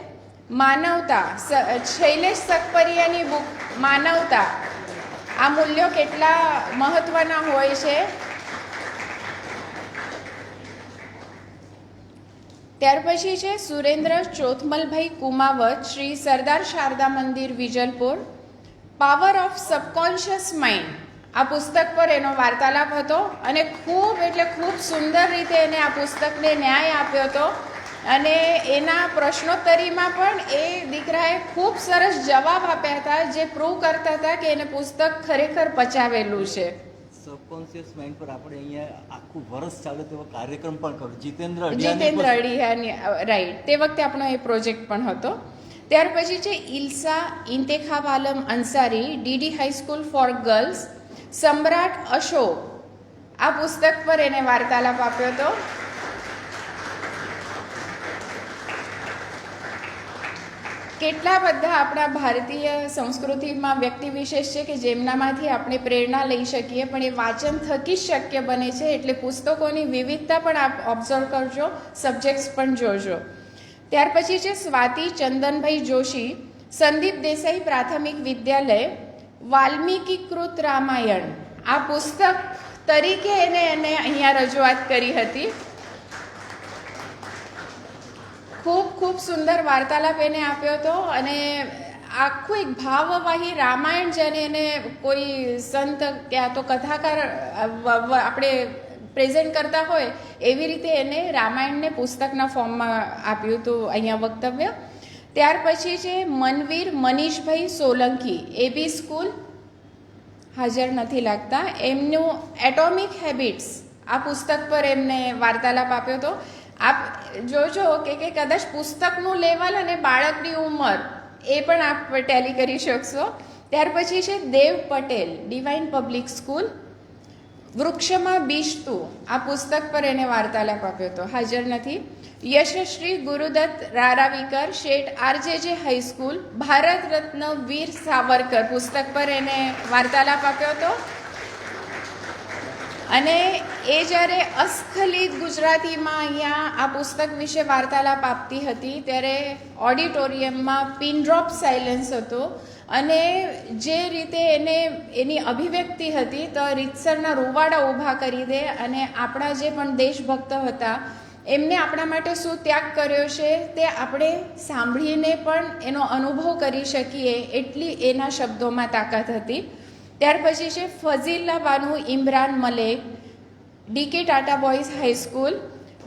માનવતા, શૈલેષ સકપરિયાની બુક માનવતા. આ મૂલ્યો કેટલા મહત્વના હોય છે. ત્યાર પછી છે સુરેન્દ્ર ચોથમલભાઈ કુમાવત, શ્રી સરદાર શારદા મંદિર Vijalpur, power of subconscious mind આ પુસ્તક પર એનો વાર્તાલાપ હતો અને ખૂબ એટલે ખૂબ સુંદર રીતે એને આ પુસ્તકને ન્યાય આપ્યો હતો અને એના પ્રશ્નોત્તરીમાં પણ એ દીકરાએ ખૂબ સરસ જવાબ આપ્યા હતા જે પ્રૂવ કરતા હતા કે એને પુસ્તક ખરેખર પચાવેલું છે. સબકોન્શિયસ માઇન્ડ પર આપણે અહીંયા આખું વર્ષ ચાલે તેવો કાર્યક્રમ પણ કર્યો. જીતેન્દ્ર અડિયાની રાઈટ, તે વખતે આપણો એ પ્રોજેક્ટ પણ હતો. ત્યાર પછી છે Ilsa Intekhab Alam Ansari, DD high school for girls, Samrat Ashok આ પુસ્તક પર એને વાર્તાલાપ આપ્યો હતો. કેટલા બધા આપણા ભારતીય સંસ્કૃતિમાં વ્યક્તિ વિશેષ છે કે જેમનામાંથી આપણે પ્રેરણા લઈ શકીએ પણ એ વાંચન થકી જ શક્ય બને છે. એટલે પુસ્તકોની વિવિધતા પણ આપ ઓબ્ઝર્વ કરજો, સબ્જેક્ટ્સ પણ જોજો. ત્યાર પછી છે સ્વાતિ ચંદનભાઈ જોશી, સંદીપ દેસાઈ પ્રાથમિક વિદ્યાલય, વાલ્મીકીકૃત રામાયણ આ પુસ્તક તરીકે એને અહીંયા રજૂઆત કરી હતી. ખૂબ સુંદર વાર્તાલાપ એને આપ્યો હતો અને આખું એક ભાવવાહી રામાયણ જેને એને કોઈ સંત ક્યાં તો કથાકાર આપણે પ્રેઝન્ટ કરતા હોય એવી રીતે એને રામાયણને પુસ્તકના ફોર્મમાં આપ્યું હતું અહીંયા વક્તવ્ય. ત્યાર પછી છે મનવીર મનીષભાઈ સોલંકી, એબી સ્કૂલ, હાજર નથી લાગતા. એમનું એટોમિક હેબિટ્સ આ પુસ્તક પર એમને વાર્તાલાપ આપ્યો હતો. આપ જોજો કે કદાચ પુસ્તકનું લેવલ અને બાળકની ઉંમર એ પણ આપ ટેલી કરી શકશો. ત્યાર પછી છે દેવ પટેલ, ડિવાઇન પબ્લિક સ્કૂલ, વૃક્ષમાં બીજતું, આ પુસ્તક પર એને વાર્તાલાપ આપ્યો હતો, હાજર નથી. યશશ્રી ગુરુદત્ત રારાવીકર, શેઠ આરજેજે હાઈસ્કૂલ, ભારત રત્ન વીર સાવરકર પુસ્તક પર એને વાર્તાલાપ આપ્યો હતો. અને એ જ્યારે અસ્ખલિત ગુજરાતીમાં અહીંયા આ પુસ્તક વિશે વાર્તાલાપ આપતી હતી ત્યારે ઓડિટોરિયમમાં પિનડ્રોપ સાયલન્સ હતો અને જે રીતે એને એની અભિવ્યક્તિ હતી તો રીતસરના રૂવાડા ઊભા કરી દે અને આપણા જે પણ દેશભક્ત હતા એમને આપણા માટે શું ત્યાગ કર્યો છે તે આપણે સાંભળીને પણ એનો અનુભવ કરી શકીએ એટલી એના શબ્દોમાં તાકાત હતી. ત્યાર પછી છે Fazila Banu Imran Malek, DK Tata boys high school,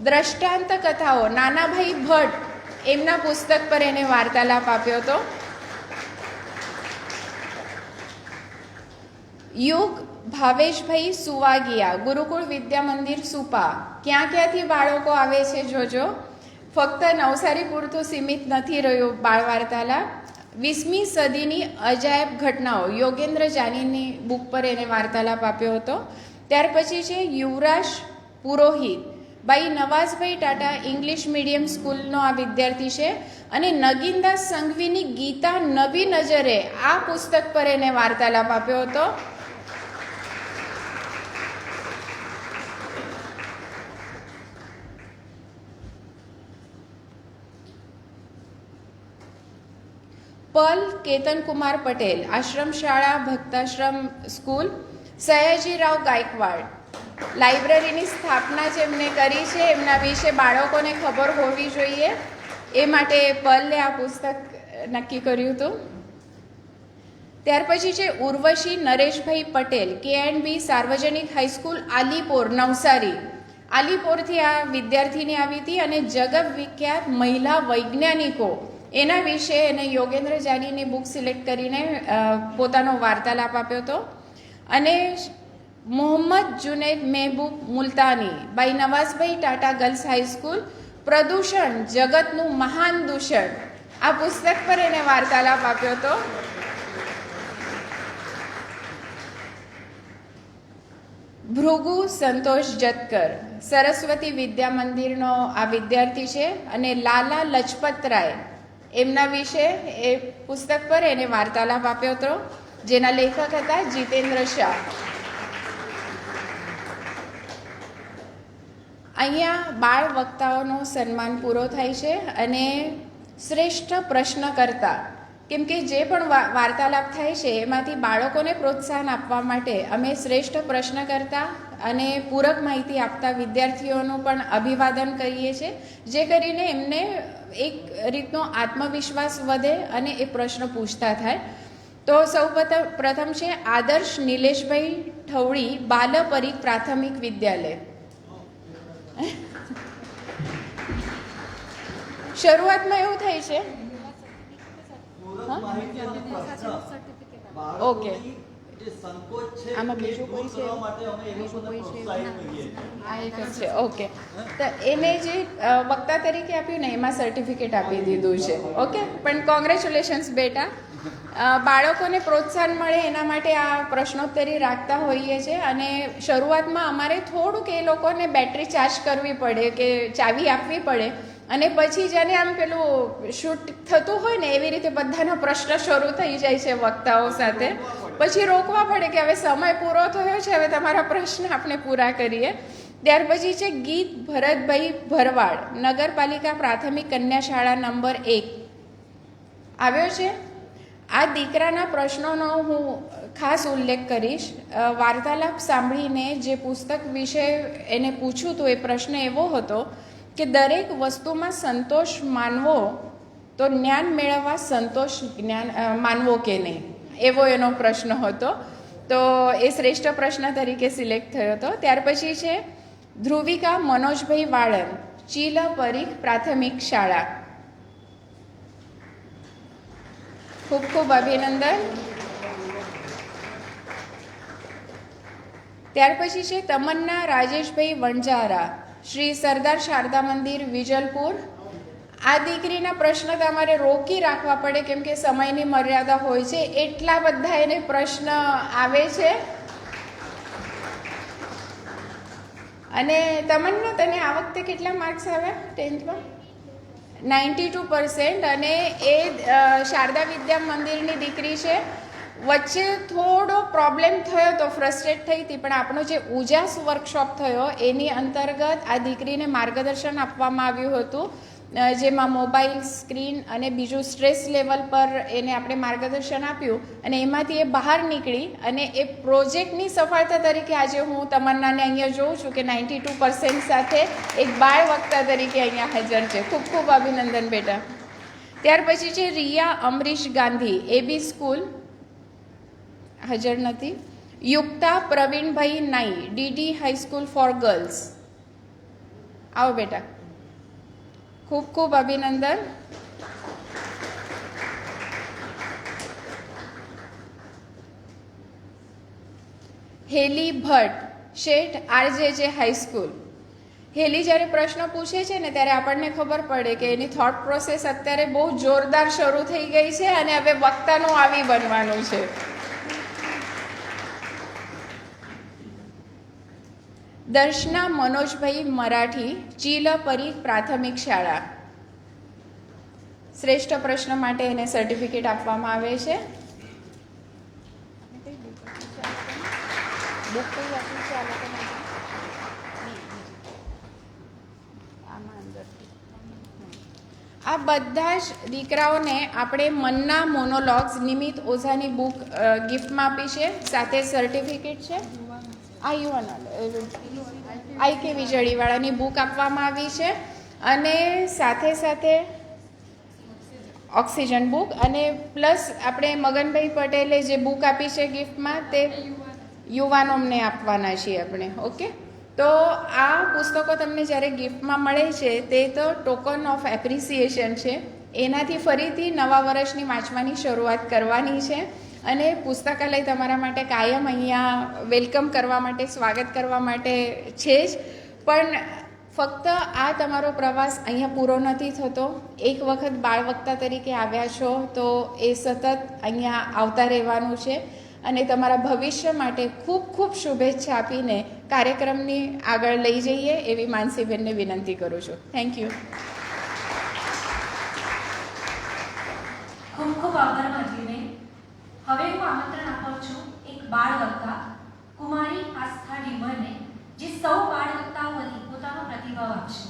દ્રષ્ટાંત કથાઓ નાનાભાઈ ભટ્ટ, એમના પુસ્તક પર એને વાર્તાલાપ આપ્યો હતો. યુગ ભાવેશભાઈ સુવાગિયા, ગુરુકુળ વિદ્યા મંદિર સુપા, ક્યાંથી બાળકો આવે છે જોજો, ફક્ત નવસારી પૂરતું સીમિત નથી રહ્યું બાળ વાર્તાલાપ. 20મી સદીની અજાયબ ઘટનાઓ, યોગેન્દ્ર જાનીની બુક પર એને વાર્તાલાપ આપ્યો હતો. ત્યાર પછી છે યુવરાજ પુરોહિત, બાઈ નવાઝભાઈ ટાટા, ઇંગ્લિશ મીડિયમ સ્કૂલનો આ વિદ્યાર્થી છે અને નગીનદાસ સંઘવીની ગીતા નવી નજરે આ પુસ્તક પર એને વાર્તાલાપ આપ્યો હતો. પલ કેતનકુમાર પટેલ, આશ્રમ શાળા ભક્તાશ્રમ સ્કૂલ, સયાજીરાવ ગાયકવાડ, લાઇબ્રેરીની સ્થાપના જેમને કરી છે એમના વિશે બાળકોને ખબર હોવી જોઈએ એ માટે પલે આ પુસ્તક નક્કી કર્યું હતું. ત્યાર પછી છે ઉર્વશી નરેશભાઈ પટેલ, કે&બી સાર્વજનિક હાઈસ્કૂલ, આલીપોર, નવસારી. આલીપોરથી આ વિદ્યાર્થીની આવી હતી અને જગત વિખ્યાત મહિલા વૈજ્ઞાનિકો એના વિશે એને યોગેન્દ્ર જાનીની બુક સિલેક્ટ કરીને પોતાનો વાર્તાલાપ આપ્યો હતો. અને મોહમ્મદ જુનેદ મહેબૂબ મુલતાની, બાઈ નવાઝભાઈ ટાટા ગર્લ્સ હાઈસ્કૂલ, પ્રદૂષણ જગતનું મહાન દૂષણ, આ પુસ્તક પર એને વાર્તાલાપ આપ્યો હતો. ભૃગુ સંતોષ જતકર, સરસ્વતી વિદ્યા મંદિરનો આ વિદ્યાર્થી છે અને લાલા લજપતરાય એમના વિશે એ પુસ્તક પર એને વાર્તાલાપ આપ્યો હતો જેના લેખક હતા જીતેન્દ્ર શાહ. અહીંયા બાળ વક્તાઓનો સન્માન પૂરો થાય છે અને શ્રેષ્ઠ પ્રશ્નકર્તા, કેમ કે જે પણ વાર્તાલાપ થાય છે એમાંથી બાળકોને પ્રોત્સાહન આપવા માટે અમે શ્રેષ્ઠ પ્રશ્નકર્તા અને પૂરક માહિતી આપતા વિદ્યાર્થીઓનું પણ અભિવાદન કરીએ છીએ, જે કરીને એમને એક રીતનો આત્મવિશ્વાસ વધે અને એ પ્રશ્ન પૂછતા થાય. તો સૌ પ્રથમ છે આદર્શ નિલેશભાઈ ઠવડી, બાલપરીખ પ્રાથમિક વિદ્યાલય. શરૂઆતમાં એવું થાય છે ઓકે, આમાં બીજું કોઈ છે? આ એક જ છે. ઓકે, તો એને જે વક્તા તરીકે આપ્યું ને એમાં સર્ટિફિકેટ આપી દીધું છે. ઓકે, પણ કોંગ્રેચ્યુલેશન્સ બેટા. બાળકોને પ્રોત્સાહન મળે એના માટે આ પ્રશ્નોત્તરી રાખતા હોઈએ છીએ અને શરૂઆતમાં અમારે થોડુંક એ લોકોને બેટરી ચાર્જ કરવી પડે કે ચાવી આપવી પડે અને પછી જેને આમ પેલું શૂટ થતું હોય ને એવી રીતે બધાના પ્રશ્ન શરૂ થઈ જાય છે વક્તાઓ સાથે, પછી રોકવા પડે કે હવે સમય પૂરો થયો છે, હવે તમારા પ્રશ્ન આપણે પૂરા કરીએ. ત્યાર પછી છે ગીત ભરતભાઈ ભરવાડ, નગરપાલિકા પ્રાથમિક કન્યા શાળા નંબર 1 આવ્યો છે. આ દીકરાના પ્રશ્નોનો હું ખાસ ઉલ્લેખ કરીશ. વાર્તાલાપ સાંભળીને જે પુસ્તક વિશે એને પૂછ્યું હતું એ પ્રશ્ન એવો હતો કે દરેક વસ્તુમાં સંતોષ માનવો તો જ્ઞાન મેળવવા સંતોષ માનવો કે નહીં, એવો એનો પ્રશ્ન હતો. તો એ શ્રેષ્ઠ પ્રશ્ન તરીકે સિલેક્ટ થયો હતો. ત્યાર પછી છે ધ્રુવિકા મનોજભાઈ વાળન, ચીલ પરીખ પ્રાથમિક શાળા. ખૂબ ખૂબ અભિનંદન. ત્યાર પછી છે તમન્ના રાજેશભાઈ વણજારા, શ્રી સરદાર શારદા મંદિર વિજલપુર. આ દીકરીના પ્રશ્ન તમારે રોકી રાખવા પડે કેમ કે સમયની મર્યાદા હોય છે, એટલા બધા એને પ્રશ્ન આવે છે. અને તમન્ના, તને આ વખતે કેટલા માર્ક્સ આવ્યા 10th માં? 92%. અને એ શારદા વિદ્યા મંદિરની દીકરી છે. વચ્ચે થોડો પ્રોબ્લેમ થયો તો ફ્રસ્ટ્રેટ થઈ હતી, પણ આપણો જે ઉજાસ વર્કશોપ થયો એની અંતર્ગત આ દીકરીને માર્ગદર્શન આપવામાં આવ્યું હતું, જેમાં મોબાઈલ સ્ક્રીન અને બીજું સ્ટ્રેસ લેવલ પર એને આપણે માર્ગદર્શન આપ્યું અને એમાંથી એ બહાર નીકળી અને એ પ્રોજેક્ટની સફળતા તરીકે આજે હું તમન્નાને અહીંયા જોઉં છું કે 92% સાથે એક બાળ વક્તા તરીકે અહીંયા હાજર છે. ખૂબ ખૂબ અભિનંદન બેટા. ત્યાર પછી છે રિયા અમરીશ ગાંધી, એબી સ્કૂલ, હાજર નથી. યુક્તા પ્રવીણભાઈ નાઈ, ડીડી હાઈસ્કૂલ ફોર ગર્લ્સ. આવો બેટા. ખૂબ ખૂબ અભિનંદન. હેલી ભટ્ટ, શેઠ આરજેજે હાઈસ્કૂલ. હેલી જ્યારે પ્રશ્ન પૂછે છે ને ત્યારે આપણને ખબર પડે કે એની થોટ પ્રોસેસ અત્યારે બહુ જોરદાર શરૂ થઈ ગઈ છે અને હવે વક્તાનું આવી બનવાનું છે. દર્શના મનોજભાઈ મરાઠી, ચીલ પરીખ પ્રાથમિક શાળા. શ્રેષ્ઠ પ્રશ્ન માટે એને સર્ટિફિકેટ આપવામાં આવે છે. આ બધા જ દીકરાઓને આપણે મનના મોનોલોગ્સ નિમિત્ત ઓઝાની બુક ગિફ્ટમાં આપી છે, સાથે સર્ટિફિકેટ છે. આ આઈ કે વીજળીવાળાની બુક આપવામાં આવી છે અને સાથે સાથે ઓક્સિજન બુક અને પ્લસ આપણે મગનભાઈ પટેલે જે બુક આપી છે ગિફ્ટમાં તે યુવાનોને આપવાના છીએ આપણે. ઓકે, તો આ પુસ્તકો તમને જ્યારે ગિફ્ટમાં મળે છે તે તો ટોકન ઓફ એપ્રિસિએશન છે. એનાથી ફરીથી નવા વર્ષની વાંચવાની શરૂઆત કરવાની છે અને પુસ્તકાલય તમારા માટે કાયમ અહીંયા વેલકમ કરવા માટે, સ્વાગત કરવા માટે છે જ. પણ ફક્ત આ તમારો પ્રવાસ અહીંયા પૂરો નથી થતો. એક વખત બાળ વક્તા તરીકે આવ્યા છો તો એ સતત અહીંયા આવતા રહેવાનું છે અને તમારા ભવિષ્ય માટે ખૂબ ખૂબ શુભેચ્છા આપીને કાર્યક્રમની આગળ લઈ જઈએ એવી માનસીબેનને વિનંતી કરું છું. Thank you. ખૂબ ખૂબ આભાર માધવીબેન. હવે હું આમંત્રણ આપું છું એક બાળ વક્તા કુમારી આસ્થા ડીમરને, જે સૌ બાળ વક્તાઓ વતી પોતાનો પ્રતિભાવ આપશે.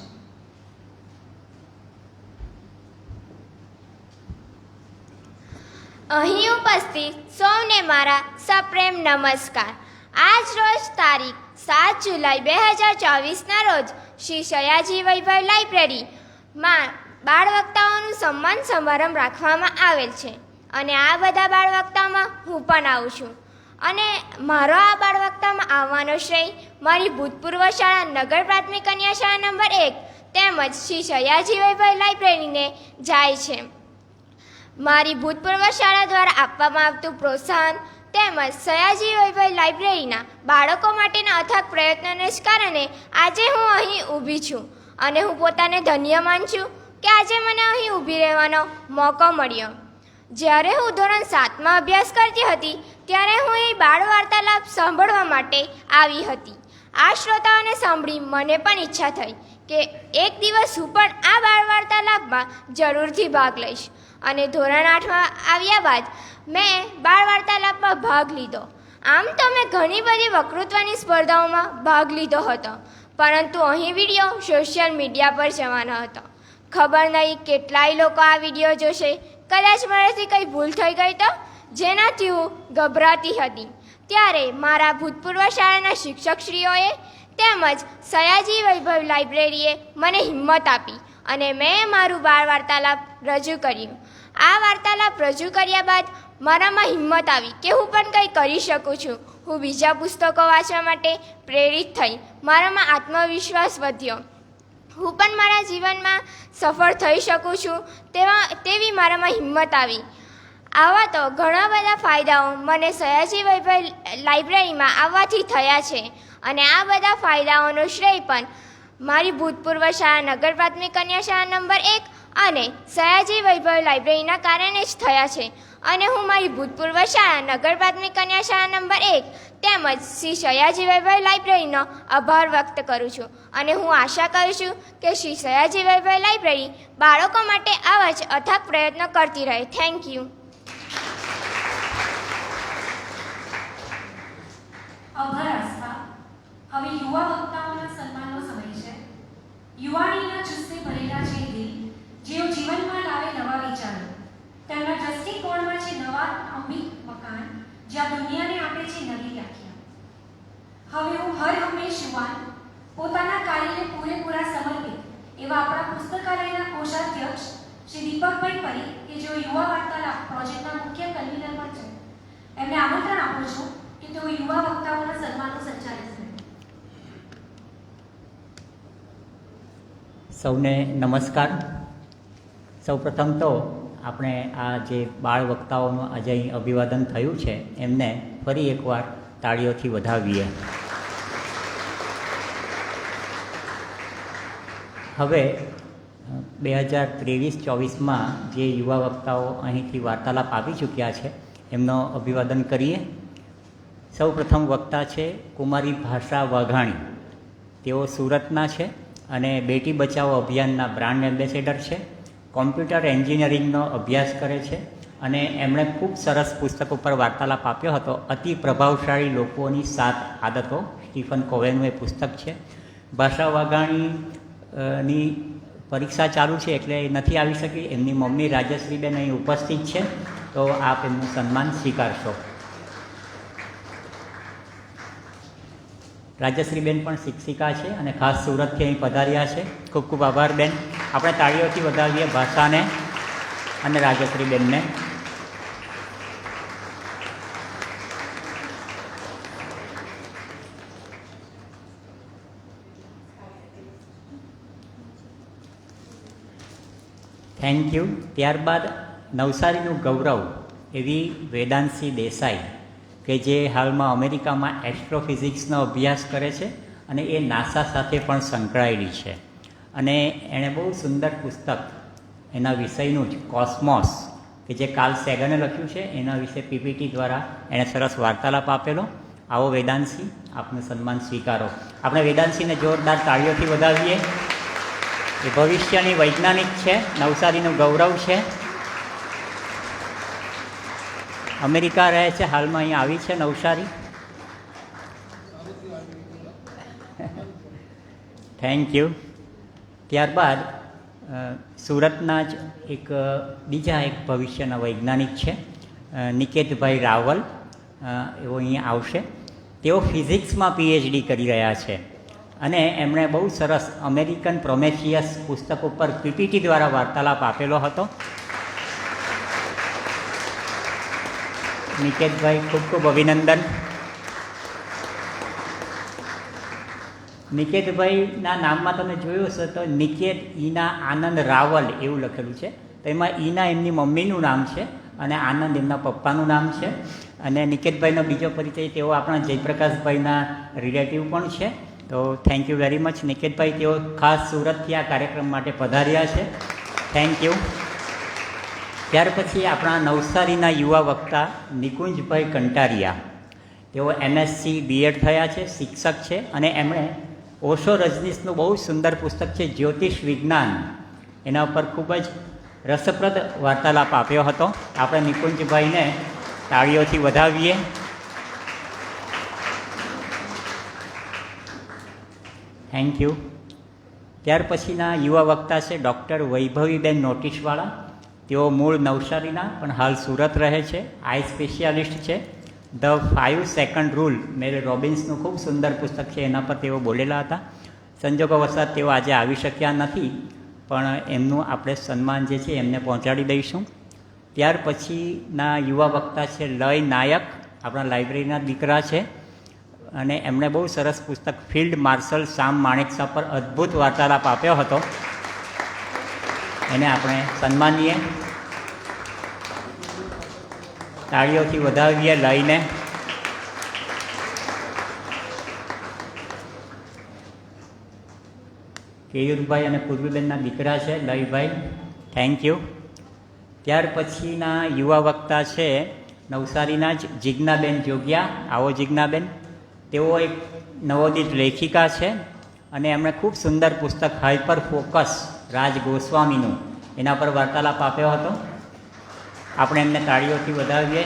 અહીં ઉપસ્થિત સૌને મારા સપ્રેમ નમસ્કાર. આજ રોજ તારીખ 7 જુલાઈ 2024ના રોજ શ્રી સયાજી વૈભવ લાઇબ્રેરીમાં બાળ વક્તાઓનું સન્માન સમારંભ રાખવામાં આવેલ છે અને આ બધા બાળ વક્તામાં હું પણ આવું છું. અને મારો આ બાળ વક્તામાં આવવાનો શ્રેય મારી ભૂતપૂર્વ શાળા નગર પ્રાથમિક કન્યા શાળા નંબર 1 તેમજ શ્રી સયાજી વૈભવ લાઇબ્રેરીને જાય છે. મારી ભૂતપૂર્વ શાળા દ્વારા આપવામાં આવતું પ્રોત્સાહન તેમજ સયાજી વૈભવ લાઇબ્રેરીના બાળકો માટેના અથાગ પ્રયત્નોને જ કારણે આજે હું અહીં ઊભી છું અને હું પોતાને ધન્ય માનું છું કે આજે મને અહીં ઊભી રહેવાનો મોકો મળ્યો. જ્યારે હું ધોરણ 7માં અભ્યાસ કરતી હતી ત્યારે હું અહીં બાળ વાર્તાલાપ સાંભળવા માટે આવી હતી. આ શ્રોતાઓને સાંભળી મને પણ ઈચ્છા થઈ કે એક દિવસ હું પણ આ બાળ વાર્તાલાપમાં જરૂરથી ભાગ લઈશ અને ધોરણ 8માં આવ્યા બાદ મેં બાળ વાર્તાલાપમાં ભાગ લીધો. આમ તો મેં ઘણી બધી વક્તૃત્વની સ્પર્ધાઓમાં ભાગ લીધો હતો, પરંતુ અહીં વિડીયો સોશિયલ મીડિયા પર જવાનો હતો. ખબર નહીં કેટલાય લોકો આ વિડીયો જોશે. કદાચ મારાથી કંઈ ભૂલ થઈ ગઈ તો, જેનાથી હું ગભરાતી હતી. ત્યારે મારા ભૂતપૂર્વ શાળાના શિક્ષકશ્રીઓએ તેમજ સયાજી વૈભવ લાઇબ્રેરીએ મને હિંમત આપી અને મેં મારું બાળ વાર્તાલાપ રજૂ કર્યું. આ વાર્તાલાપ રજૂ કર્યા બાદ મારામાં હિંમત આવી કે હું પણ કંઈ કરી શકું છું. હું બીજા પુસ્તકો વાંચવા માટે પ્રેરિત થઈ. મારામાં આત્મવિશ્વાસ વધ્યો. હું પણ મારા જીવનમાં સફળ થઈ શકું છું તેવી મારામાં હિંમત આવી. આવા તો ઘણા બધા ફાયદાઓ મને સયાજી વૈભવ લાઇબ્રેરીમાં આવવાથી થયા છે અને આ બધા ફાયદાઓનો શ્રેય પણ મારી ભૂતપૂર્વ શાળા નગર પ્રાથમિક કન્યા શાળા નંબર 1 અને સયાજી વૈભવ લાઇબ્રેરીના કારણે જ થયા છે. અને હું મારી ભૂતપૂર્વ શાળા નગર પ્રાથમિક કન્યા શાળા નંબર 1 તેમજ શ્રી સયાજી વૈભવ લાઇબ્રેરીનો આભાર વ્યક્ત કરું છું અને હું આશા કરું છું કે શ્રી સયાજી વૈભવ લાઇબ્રેરી બાળકો માટે આવા જ અથાગ પ્રયત્નો કરતી રહે. Thank you. આભાર આસ્થા. હવે યુવા વક્તાઓના સન્માનનો સમય છે. યુવાનીના જુસ્સે ભરેલા છે દિલ, જેઓ જીવનમાં લાવે નવા વિચારો. તેમના દ્રષ્ટિકોણમાં છે નવા અંબિક મકાન, જ્યાં દુનિયાને આપે છે નવી વ્યાખ્યા. હવે હું હર હંમેશ યુવાન, પોતાના કાર્યને પૂરેપૂરા સમર્પિત એવા આપણા પુસ્તકાલયના કોષાધ્યક્ષ શ્રી દીપકભાઈ પરીખ, કે જેઓ યુવા વાર્તાલાપ પ્રોજેક્ટના મુખ્ય કન્વીનર પણ છે, એમને આમંત્રણ આપું છું કે તેઓ યુવા વક્તાઓના સન્માનનું સંચાલન કરે. સૌને નમસ્કાર. સૌપ્રથમ તો આપણે આ જે બાળ વક્તાઓનું આજે અહીં અભિવાદન થયું છે એમને ફરી એકવાર તાળીઓથી વધાવીએ. હવે 2023-24માં જે યુવા વક્તાઓ અહીંથી વાર્તાલાપ આપી ચૂક્યા છે એમનો અભિવાદન કરીએ. સૌપ્રથમ વક્તા છે કુમારી ભાષા વાઘાણી. તેઓ સુરતના છે અને બેટી બચાવો અભિયાનના બ્રાન્ડ એમ્બેસેડર છે. કોમ્પ્યુટર એન્જિનિયરિંગનો અભ્યાસ કરે છે અને એમણે ખૂબ સરસ પુસ્તક ઉપર વાર્તાલાપ આપ્યો હતો, અતિ પ્રભાવશાળી લોકોની 7 આદતો. સ્ટીફન કોવેનું એ પુસ્તક છે. ભાષા વાઘાણીની પરીક્ષા ચાલુ છે એટલે એ નથી આવી શકી. એમની મમ્મી રાજશ્રીબેન અહીં ઉપસ્થિત છે, તો આપ એમનું સન્માન સ્વીકારશો. રાજશ્રીબેન પણ શિક્ષિકા છે અને ખાસ સુરતથી અહીં પધાર્યા છે. ખૂબ ખૂબ આભાર બેન. આપણે તાળીઓથી વધાવીએ ભાષાને અને રાજશ્રીબેનને. Thank you. ત્યારબાદ નવસારીનું ગૌરવ એવી વેદાંશી દેસાઈ, કે જે હાલમાં અમેરિકામાં એસ્ટ્રોફિઝિક્સનો અભ્યાસ કરે છે અને એ નાસા સાથે પણ સંકળાયેલી છે. અને એણે બહુ સુંદર પુસ્તક એના વિષયનું જ કોસ્મોસ, કે જે કાર્લ સેગને લખ્યું છે, એના વિશે પીપીટી દ્વારા એણે સરસ વાર્તાલાપ આપેલો. આવો વેદાંશી, આપનું સન્માન સ્વીકારો. આપણે વેદાંશીને જોરદાર તાળીઓથી વધાવીએ. એ ભવિષ્યની વૈજ્ઞાનિક છે, નવસારીનું ગૌરવ છે. અમેરિકા રહે છે, હાલમાં અહીંયા આવી છે નવસારી. Thank you. ત્યારબાદ સુરતના જ બીજા એક ભવિષ્યના વૈજ્ઞાનિક છે નિકેતભાઈ રાવલ. એવો અહીંયા આવશે. તેઓ ફિઝિક્સમાં PhD કરી રહ્યા છે અને એમણે બહુ સરસ અમેરિકન પ્રોમેથિયસ પુસ્તક ઉપર પીપીટી દ્વારા વાર્તાલાપ આપેલો હતો. નિકેતભાઈ, ખૂબ ખૂબ અભિનંદન. નિકેતભાઈના નામમાં તમે જોયું હશે તો નિકેત ઈના આનંદ રાવલ એવું લખેલું છે. તો એમાં ઈના એમની મમ્મીનું નામ છે અને આનંદ એમના પપ્પાનું નામ છે. અને નિકેતભાઈનો બીજો પરિચય, તેઓ આપણા જયપ્રકાશભાઈના રિલેટિવ પણ છે. તો થેન્ક યુ વેરી મચ નિકેતભાઈ. તેઓ ખાસ સુરતથી આ કાર્યક્રમ માટે પધાર્યા છે. Thank you. ત્યાર પછી આપણા નવસારીના યુવા વક્તા નિકુંજભાઈ કંટારિયા. તેઓ MSc B.Ed થયા છે, શિક્ષક છે અને એમણે ઓશો રજનીશનું બહુ સુંદર પુસ્તક છે જ્યોતિષ વિજ્ઞાન, એના ઉપર ખૂબ જ રસપ્રદ વાર્તાલાપ આપ્યો હતો. આપણે નિકુંજભાઈને તાળીઓથી વધાવીએ. Thank you. ત્યાર પછીના યુવા વક્તા છે ડૉક્ટર વૈભવીબેન નોટિસવાળા. તેઓ મૂળ નવસારીના પણ હાલ સુરત રહે છે, આઈ સ્પેશિયાલિસ્ટ છે. ધ 5 સેકન્ડ રૂલ મેલ રોબિન્સનું ખૂબ સુંદર પુસ્તક છે, એના પર તેઓ બોલેલા હતા. સંજોગોવશાત તેઓ આજે આવી શક્યા નથી, પણ એમનું આપણે સન્માન જે છે એમને પહોંચાડી દઈશું. ત્યાર પછીના યુવા વક્તા છે લય નાયક, આપણા લાઇબ્રેરીના દીકરા છે, અને એમણે બહુ સરસ પુસ્તક ફિલ્ડ માર્શલ શામ માણેકશા પર અદ્ભુત વાર્તાલાપ આપ્યો હતો. એને આપણે સન્માનીએ, તાળીઓથી વધાવીએ લઈને. કેયુરભાઈ અને પૂર્વીબેનના દીકરા છે લયભાઈ, થેન્ક યુ. ત્યાર પછીના યુવા વક્તા છે નવસારીના જ જિજ્ઞાબેન જોગિયા. આવો જિજ્ઞાબેન. તેઓ એક નવોદિત લેખિકા છે અને એમણે ખૂબ સુંદર પુસ્તક હાઇપર ફોકસ રાજ ગોસ્વામીનું એના પર વાર્તાલાપ આપ્યો હતો. આપણે એમને તાળીઓથી વધાવીએ.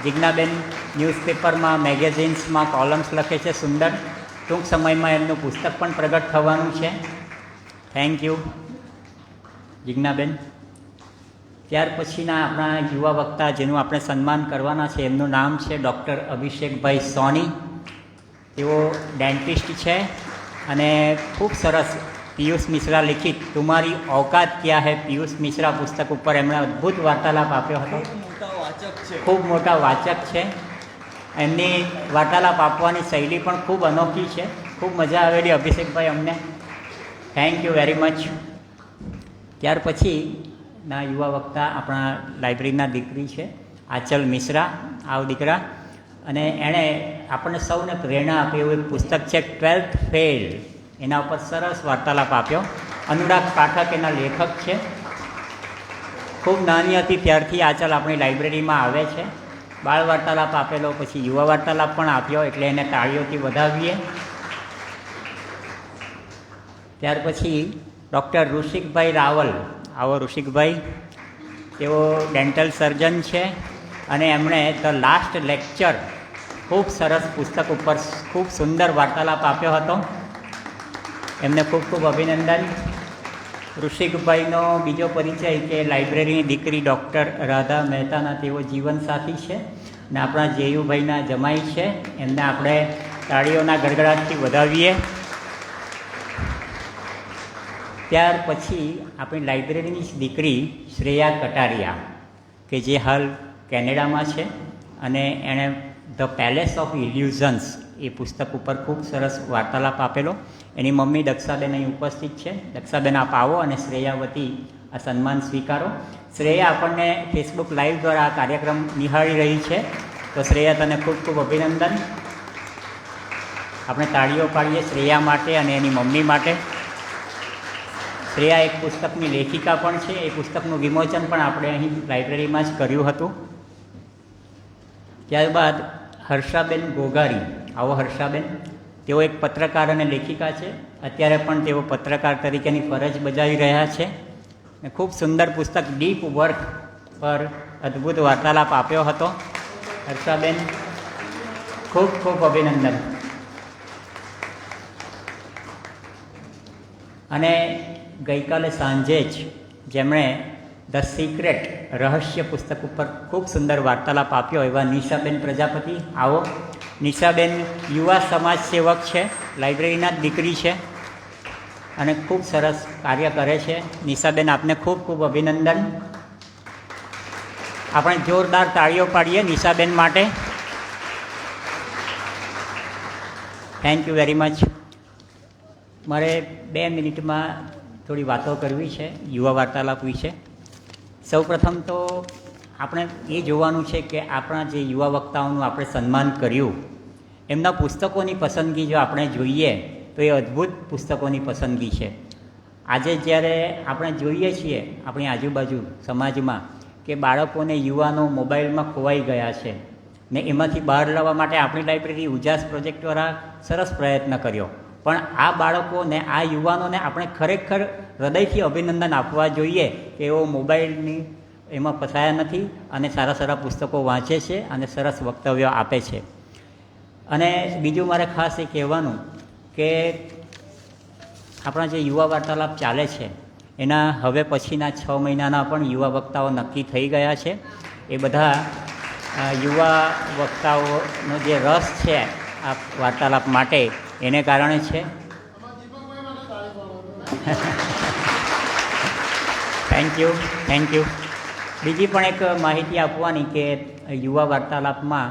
જિજ્ઞાબેન ન્યૂઝપેપરમાં, મેગેઝિન્સમાં કોલમ્સ લખે છે સુંદર. ટૂંક સમયમાં એમનું પુસ્તક પણ પ્રગટ થવાનું છે. Thank you Jignaben. ત્યાર પછીના આપણા યુવા વક્તા જેનું આપણે સન્માન કરવાના છે એમનું નામ છે ડૉક્ટર અભિષેકભાઈ સોની. તેઓ ડેન્ટિસ્ટ છે અને ખૂબ સરસ પિયુષ મિશ્રા લિખિત તુમારી औकात क्या है પિયુષ મિશ્રા પુસ્તક ઉપર એમણે અદ્ભુત વાર્તાલાપ આપ્યો હતો. ખૂબ મોટા વાચક છે. એમની વાર્તાલાપ આપવાની શૈલી પણ ખૂબ અનોખી છે. ખૂબ મજા આવેલી અભિષેકભાઈ અમને. Thank you very much. ત્યાર પછીના યુવા વક્તા આપણા લાઇબ્રેરીના દીકરી છે આંચલ મિશ્રા. આવ દીકરા. અને એણે આપણને સૌને પ્રેરણા આપી એવું એક પુસ્તક છે 12th ફેલ, એના ઉપર સરસ વાર્તાલાપ આપ્યો. અનુરાગ પાઠક એના લેખક છે. ખૂબ નાની હતી ત્યારથી આંચલ આપણી લાઇબ્રેરીમાં આવે છે. બાળ વાર્તાલાપ આપેલો, પછી યુવા વાર્તાલાપ પણ આપ્યો, એટલે એને તાળીઓથી વધાવીએ. ત્યાર પછી ડૉક્ટર ઋષિકભાઈ રાવલ. આવો ઋષિકભાઈ. તેઓ ડેન્ટલ સર્જન છે અને એમણે ધ લાસ્ટ લેક્ચર ખૂબ સરસ પુસ્તક ઉપર ખૂબ સુંદર વાર્તાલાપ આપ્યો હતો. એમને ખૂબ ખૂબ અભિનંદન. ઋષિકભાઈનો બીજો પરિચય કે લાઇબ્રેરીની દીકરી ડૉક્ટર રાધા મહેતાના તેઓ જીવનસાથી છે અને આપણા જેયુભાઈના જમાઈ છે. એમને આપણે તાળીઓના ગડગડાટથી વધાવીએ. ત્યાર પછી આપણી લાઇબ્રેરીની જ દીકરી શ્રેયા કટારિયા, કે જે હાલ કેનેડામાં છે અને એણે ધ પેલેસ ઓફ ઇલ્યુઝન્સ એ પુસ્તક ઉપર ખૂબ સરસ વાર્તાલાપ આપેલો. એની મમ્મી દક્ષાબેન અહીં ઉપસ્થિત છે. દક્ષાબેન આપ આવો અને શ્રેયા વતી આ સન્માન સ્વીકારો. શ્રેયા આપણને ફેસબુક લાઈવ દ્વારા આ કાર્યક્રમ નિહાળી રહી છે, તો શ્રેયા તને ખૂબ ખૂબ અભિનંદન. આપણે તાળીઓ પાડીએ શ્રેયા માટે અને એની મમ્મી માટે. શ્રેયા એક પુસ્તકની લેખિકા પણ છે. એ પુસ્તકનું વિમોચન પણ આપણે અહીં લાઇબ્રેરીમાં જ કર્યું હતું. ત્યારબાદ હર્ષાબેન ગોગારી. આવો હર્ષાબેન. તેઓ એક પત્રકાર અને લેખિકા છે. અત્યારે પણ તેઓ પત્રકાર તરીકેની ફરજ બજાવી રહ્યા છે. ખૂબ સુંદર પુસ્તક ડીપ વર્ક પર અદ્ભુત વાર્તાલાપ આપ્યો હતો. હર્ષાબેન, ખૂબ ખૂબ અભિનંદન. અને ગઈકાલે સાંજે જ જેમણે ધ સિક્રેટ રહસ્ય પુસ્તક ઉપર ખૂબ સુંદર વાર્તાલાપ આપ્યો એવા નિશાબેન પ્રજાપતિ. આવો. નિશાબેન યુવા સમાજ સેવક છે, લાઇબ્રેરીના જ દીકરી છે અને ખૂબ સરસ કાર્ય કરે છે. નિશાબેન, આપને ખૂબ ખૂબ અભિનંદન. આપણે જોરદાર તાળીઓ પાડીએ નિશાબેન માટે. Thank you very much. મારે 2 મિનિટમાં થોડી વાતો કરવી છે યુવા વાર્તાલાપ વિશે. સૌપ્રથમ તો આપણે એ જોવાનું છે કે આપણા જે યુવા વક્તાઓનું આપણે સન્માન કર્યું એમના પુસ્તકોની પસંદગી જો આપણે જોઈએ તો એ અદ્ભુત પુસ્તકોની પસંદગી છે. આજે જ્યારે આપણે જોઈએ છીએ આપણી આજુબાજુ સમાજમાં કે બાળકોને યુવાનો મોબાઈલમાં ખોવાઈ ગયા છે ને એમાંથી બહાર લાવવા માટે આપણી લાઇબ્રેરી ઉજાસ પ્રોજેક્ટ દ્વારા સરસ પ્રયત્ન કર્યો. પણ આ બાળકોને, આ યુવાનોને આપણે ખરેખર હૃદયથી અભિનંદન આપવા જોઈએ કે એઓ મોબાઈલની એમાં ફસાયા નથી અને સારા સારા પુસ્તકો વાંચે છે અને સરસ વક્તવ્યો આપે છે. અને બીજું મારે ખાસ એ કહેવાનું કે આપણા જે યુવા વાર્તાલાપ ચાલે છે એના હવે પછીના 6 મહિનાના પણ યુવા વક્તાઓ નક્કી થઈ ગયા છે. એ બધા યુવા વક્તાઓનો જે રસ છે આ વાર્તાલાપ માટે એને કારણે છે. Thank you. બીજી પણ એક માહિતી આપવાની કે યુવા વાર્તાલાપમાં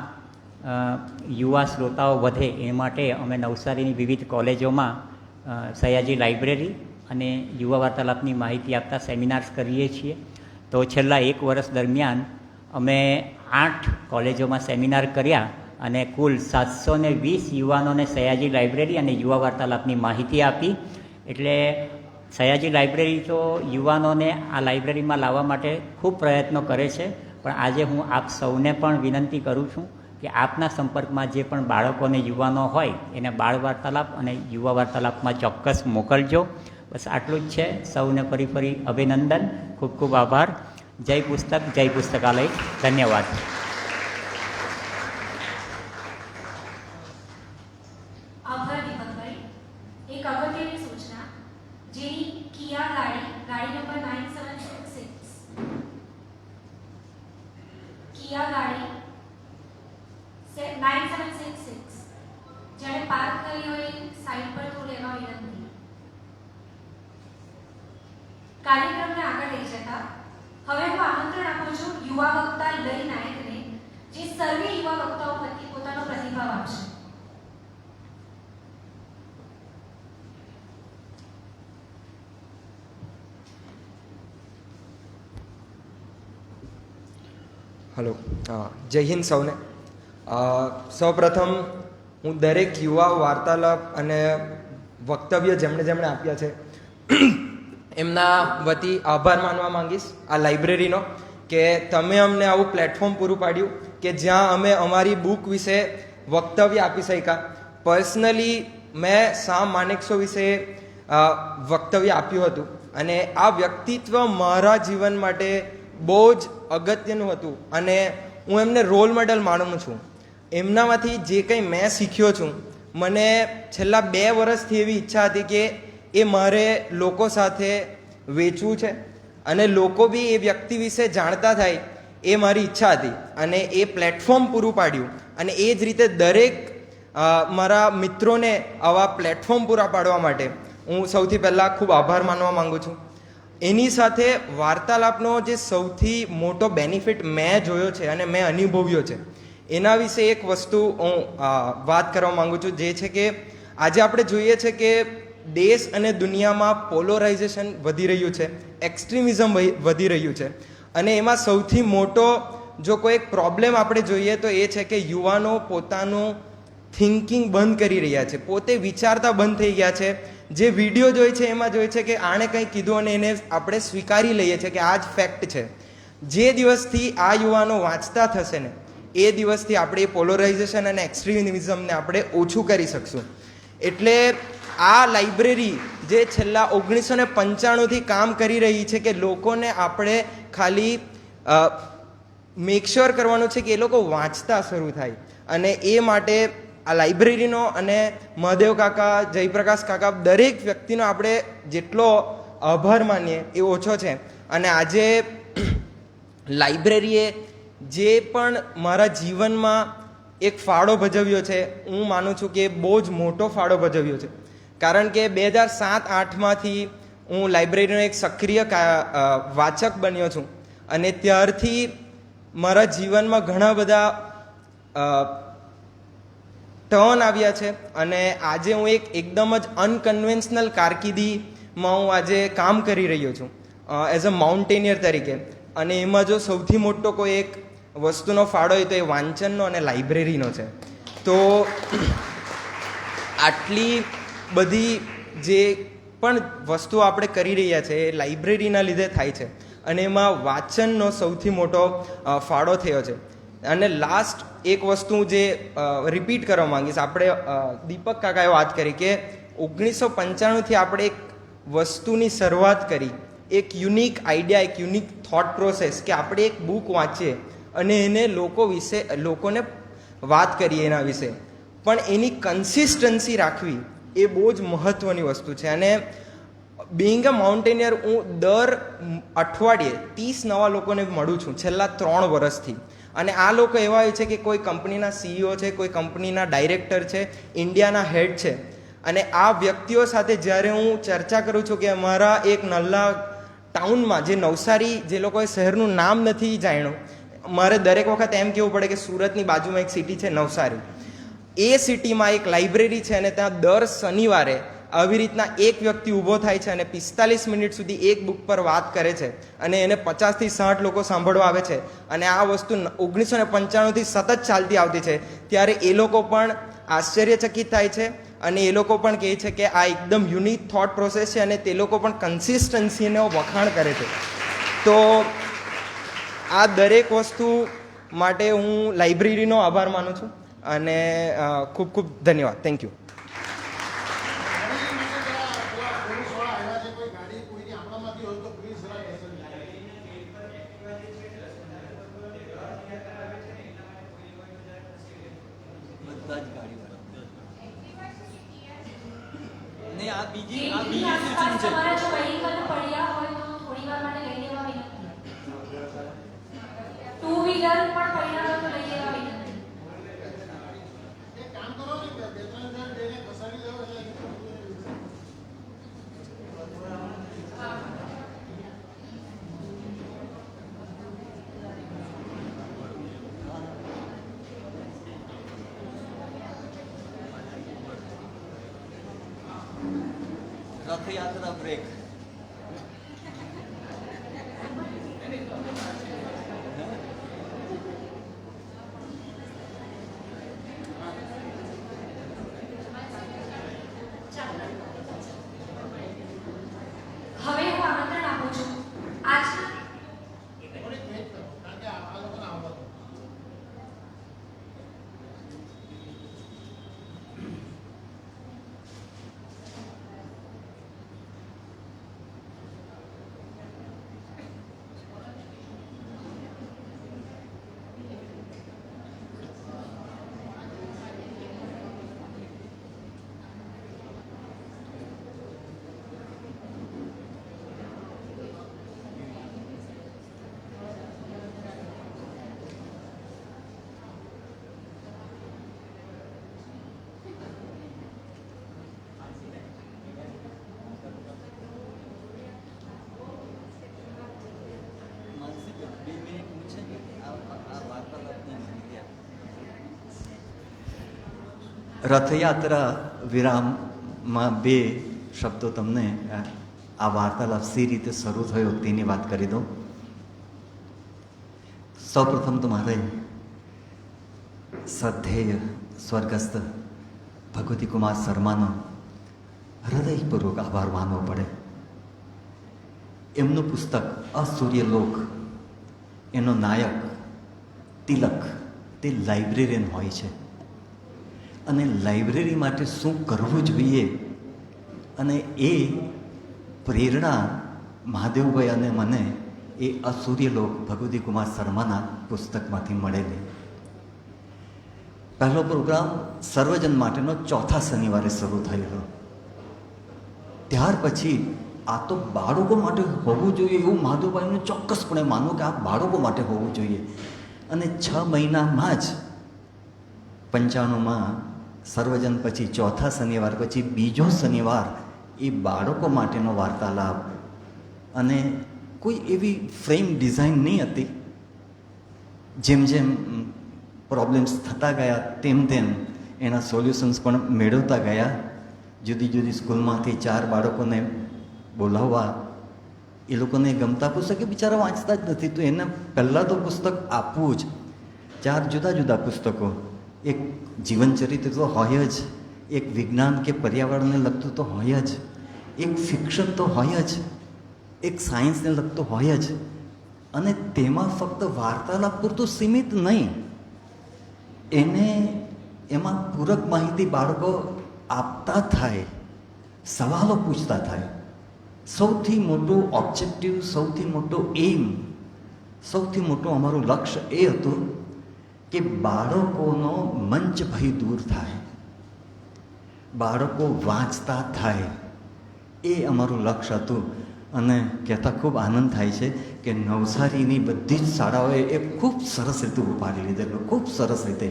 યુવા શ્રોતાઓ વધે એ માટે અમે નવસારીની વિવિધ કોલેજોમાં સયાજી લાઇબ્રેરી અને યુવા વાર્તાલાપની માહિતી આપતા સેમિનાર્સ કરીએ છીએ. તો છેલ્લા 1 વર્ષ દરમિયાન અમે 8 કોલેજોમાં સેમિનાર કર્યા અને કુલ 720 યુવાનોને સયાજી લાઇબ્રેરી અને યુવા વાર્તાલાપની માહિતી આપી. એટલે સયાજી લાઇબ્રેરી તો યુવાનોને આ લાઇબ્રેરીમાં લાવવા માટે ખૂબ પ્રયત્નો કરે છે, પણ આજે હું આપ સૌને પણ વિનંતી કરું છું કે આપના સંપર્કમાં જે પણ બાળકો અને યુવાનો હોય એને બાળ વાર્તાલાપ અને યુવા વાર્તાલાપમાં ચોક્કસ મોકલજો. બસ આટલું જ છે. સૌને ફરી અભિનંદન, ખૂબ ખૂબ આભાર. જય પુસ્તક, જય પુસ્તકાલય. ધન્યવાદ. આભાર દીપકભાઈ. એક અગત્યની સૂચના, જેની કિયા ગાડી નંબર 9766 કિયા ગાડી 9766 જેણે પાર્ક કરી હોય સાઈડ પર તો લેવા વિનંતી. કાર્યક્રમને આગળ લઈ જતા હવે હું આમંત્રણ આપું છું યુવા વક્તા લય નાયકને, જે સર્વે યુવા વક્તાઓ પ્રત્યે પોતાનો પ્રતિભાવ આપશે. હલો, જય હિન્દ સૌને. સૌપ્રથમ હું દરેક યુવા વાર્તાલાપ અને વક્તવ્ય જેમણે આપ્યા છે એમના વતી આભાર માનવા માંગીશ આ લાઇબ્રેરીનો, કે તમે અમને આવું પ્લેટફોર્મ પૂરું પાડ્યું કે જ્યાં અમે અમારી બુક વિશે વક્તવ્ય આપી શક્યા. પર્સનલી મેં શામ માનેકશો વિશે વક્તવ્ય આપ્યું હતું અને આ વ્યક્તિત્વ મારા જીવન માટે બહુ જ અગત્યનું હતું અને હું એમને રોલ મોડેલ માનું છું. એમનામાંથી જે કંઈ મેં શીખ્યો છું, મને છેલ્લા 2 વર્ષથી એવી ઈચ્છા હતી કે એ મારે લોકો સાથે વેચવું છે અને લોકો બી એ વ્યક્તિ વિશે જાણતા થાય, એ મારી ઈચ્છા હતી અને એ પ્લેટફોર્મ પૂરું પાડ્યું. અને એ જ રીતે દરેક મારા મિત્રોને આવા પ્લેટફોર્મ પૂરા પાડવા માટે હું સૌથી પહેલાં ખૂબ આભાર માનવા માગું છું. એની સાથે વાર્તાલાપનો જે સૌથી મોટો બેનિફિટ મેં જોયો છે અને મેં અનુભવ્યો છે, એના વિશે એક વસ્તુ હું વાત કરવા માગું છું, જે છે કે આજે આપણે જોઈએ છે કે દેશ અને દુનિયામાં પોલરાઇઝેશન વધી રહ્યું છે, એક્સ્ટ્રીમિઝમ વધી રહ્યું છે અને એમાં સૌથી મોટો જો કોઈ એક પ્રોબ્લેમ આપણે જોઈએ તો એ છે કે યુવાનો પોતાનું થિંકિંગ બંધ કરી રહ્યા છે, પોતે વિચારતા બંધ થઈ ગયા છે. જે વિડીયો જોઈ છે એમાં જોઈ છે કે આણે કંઈ કીધું અને એને આપણે સ્વીકારી લઈએ છીએ કે આ જ ફેક્ટ છે. જે દિવસથી આ યુવાનો વાંચતા થશે ને, એ દિવસથી આપણે પોલરાઇઝેશન અને એક્સ્ટ્રીમિઝમને આપણે ઓછું કરી શકશું. એટલે આ લાઇબ્રેરી જે છેલ્લા 1995થી કામ કરી રહી છે કે લોકોને આપણે ખાલી મેકશ્યોર કરવાનું છે કે એ લોકો વાંચતા શરૂ થાય, અને એ માટે આ લાઇબ્રેરીનો અને મહાદેવ કાકા, જયપ્રકાશ કાકા, દરેક વ્યક્તિનો આપણે જેટલો આભાર માનીએ એ ઓછો છે. અને આજે લાઇબ્રેરીએ જે પણ મારા જીવનમાં એક ફાળો ભજવ્યો છે, હું માનું છું કે બહુ જ મોટો ફાળો ભજવ્યો છે. કારણ કે 2007-8માંથી હું લાઇબ્રેરીનો એક સક્રિય વાચક બન્યો છું અને ત્યારથી મારા જીવનમાં ઘણા બધા ટર્ન આવ્યા છે અને આજે હું એકદમ જ અનકન્વેન્શનલ કારકિર્દીમાં હું આજે કામ કરી રહ્યો છું એઝ અ માઉન્ટેનિયર તરીકે. અને એમાં જો સૌથી મોટો કોઈ એક વસ્તુનો ફાળો હોય તો એ વાંચનનો અને લાઇબ્રેરીનો છે. તો આટલી બધી જે પણ વસ્તુઓ આપણે કરી રહ્યા છે એ લાઇબ્રેરીના લીધે થાય છે અને એમાં વાંચનનો સૌથી મોટો ફાળો થયો છે. અને લાસ્ટ એક વસ્તુ જે રિપીટ કરવા માંગીશ, આપણે દીપક કાકાએ વાત કરી કે 1995થી આપણે એક વસ્તુની શરૂઆત કરી, એક યુનિક આઈડિયા, એક યુનિક થોટ પ્રોસેસ કે આપણે એક બુક વાંચીએ અને એને લોકોને વાત કરીએ એના વિશે, પણ એની કન્સિસ્ટન્સી રાખવી એ બહુ જ મહત્ત્વની વસ્તુ છે. અને બિંગ અ માઉન્ટેનિયર હું દર અઠવાડિયે 30 નવા લોકોને મળું છું છેલ્લા 3 વર્ષથી, અને આ લોકો એવા હોય છે કે કોઈ કંપનીના CEO છે, કોઈ કંપનીના ડાયરેક્ટર છે, ઇન્ડિયાના હેડ છે. અને આ વ્યક્તિઓ સાથે જ્યારે હું ચર્ચા કરું છું કે અમારા એક નલ્લા ટાઉનમાં જે નવસારી, જે લોકોએ શહેરનું નામ નથી જાણ્યું, મારે દરેક વખત એમ કહેવું પડે કે સુરતની બાજુમાં એક સિટી છે નવસારી, એ સિટીમાં એક લાઇબ્રેરી છે અને ત્યાં દર શનિવારે આવી રીતના એક વ્યક્તિ ઊભો થાય છે અને 45 મિનિટ સુધી એક બુક પર વાત કરે છે અને એને 50 થી 60 લોકો સાંભળવા આવે છે. અને આ વસ્તુ 1995થી સતત ચાલતી આવતી છે. ત્યારે એ લોકો પણ આશ્ચર્યચકિત થાય છે અને એ લોકો પણ કહે છે કે આ એકદમ યુનિક થોટ પ્રોસેસ છે અને તે લોકો પણ કન્સિસ્ટન્સીનો વખાણ કરે છે. તો આ દરેક વસ્તુ માટે હું લાઇબ્રેરીનો આભાર માનું છું અને ખૂબ ખૂબ ધન્યવાદ. Thank you. બધા જ ગાડીવાળા ને આ બીજી ગેટની સૂચન આસપાસ છે. તમારા જો vehicle પડ્યા હોય તો થોડી વાર માટે લઈ લેવા વિનંતી. ટુ વ્હીલર પણ પડ્યા હોય તો લઈ લેવા વિનંતી. રથયાત્રા બ્રેક. હવે હું આમંત્રણ આપું છું આજના માનસી 2 મિનિટ પૂછે કે આ વાર્તાલાપની જગ્યા. રથયાત્રા વિરામમાં 2 શબ્દો તમને આ વાર્તાલાપ સી રીતે શરૂ થયો તેની વાત કરી દઉં. સૌપ્રથમ તો મારે શ્રદ્ધેય સ્વર્ગસ્થ ભગવતી કુમાર શર્માનો હૃદયપૂર્વક આભાર માનવો પડે. એમનું પુસ્તક અસૂર્યલોક, એનો નાયક તિલક તે લાઇબ્રેરિયન હોય છે અને લાઇબ્રેરી માટે શું કરવું જોઈએ અને એ પ્રેરણા મહાદેવભાઈ અને મને એ અસૂર્યલોક ભગવતી કુમાર શર્માના પુસ્તકમાંથી મળેલી. પહેલો પ્રોગ્રામ સર્વજન માટેનો ચોથા શનિવારે શરૂ થયેલો. ત્યાર પછી આ તો બાળકો માટે હોવું જોઈએ એવું મહાદેવભાઈનું ચોક્કસપણે માનવું કે આ બાળકો માટે હોવું જોઈએ. અને 6 મહિનામાં જ 95માં સર્વજન પછી ચોથા શનિવાર પછી બીજો શનિવાર એ બાળકો માટેનો વાર્તાલાપ. અને કોઈ એવી ફ્રેમ ડિઝાઇન નહીં હતી. જેમ જેમ પ્રોબ્લેમ્સ થતા ગયા તેમ તેમ એના સોલ્યુશન્સ પણ મેળવતા ગયા. જુદી જુદી સ્કૂલમાંથી 4 બાળકોને બોલાવવા, એ લોકોને ગમતા પુસ્તક એ બિચારા વાંચતા જ નથી, તો એને પહેલાં તો પુસ્તક આપવું જ. 4 જુદા જુદા પુસ્તકો, એક જીવનચરિત્ર તો હોય જ, એક વિજ્ઞાન કે પર્યાવરણને લગતું તો હોય જ, એક ફિક્શન તો હોય જ, એક સાયન્સને લગતું હોય જ. અને તેમાં ફક્ત વાર્તાલાપ પૂરતું સીમિત નહીં, એને એમાં પૂરક માહિતી બાળકો આપતા થાય, સવાલો પૂછતા થાય. સૌથી મોટું ઓબ્જેક્ટિવ, સૌથી મોટો એમ, સૌથી મોટું અમારું લક્ષ્ય એ હતું કે બાળકોનો મંચ ભય દૂર થાય, બાળકો વાંચતા થાય, એ અમારું લક્ષ્ય હતું. અને કહેતા ખૂબ આનંદ થાય છે કે નવસારીની બધી જ શાળાઓએ એ ખૂબ સરસ રીતે ઉપાડી લીધેલું, ખૂબ સરસ રીતે.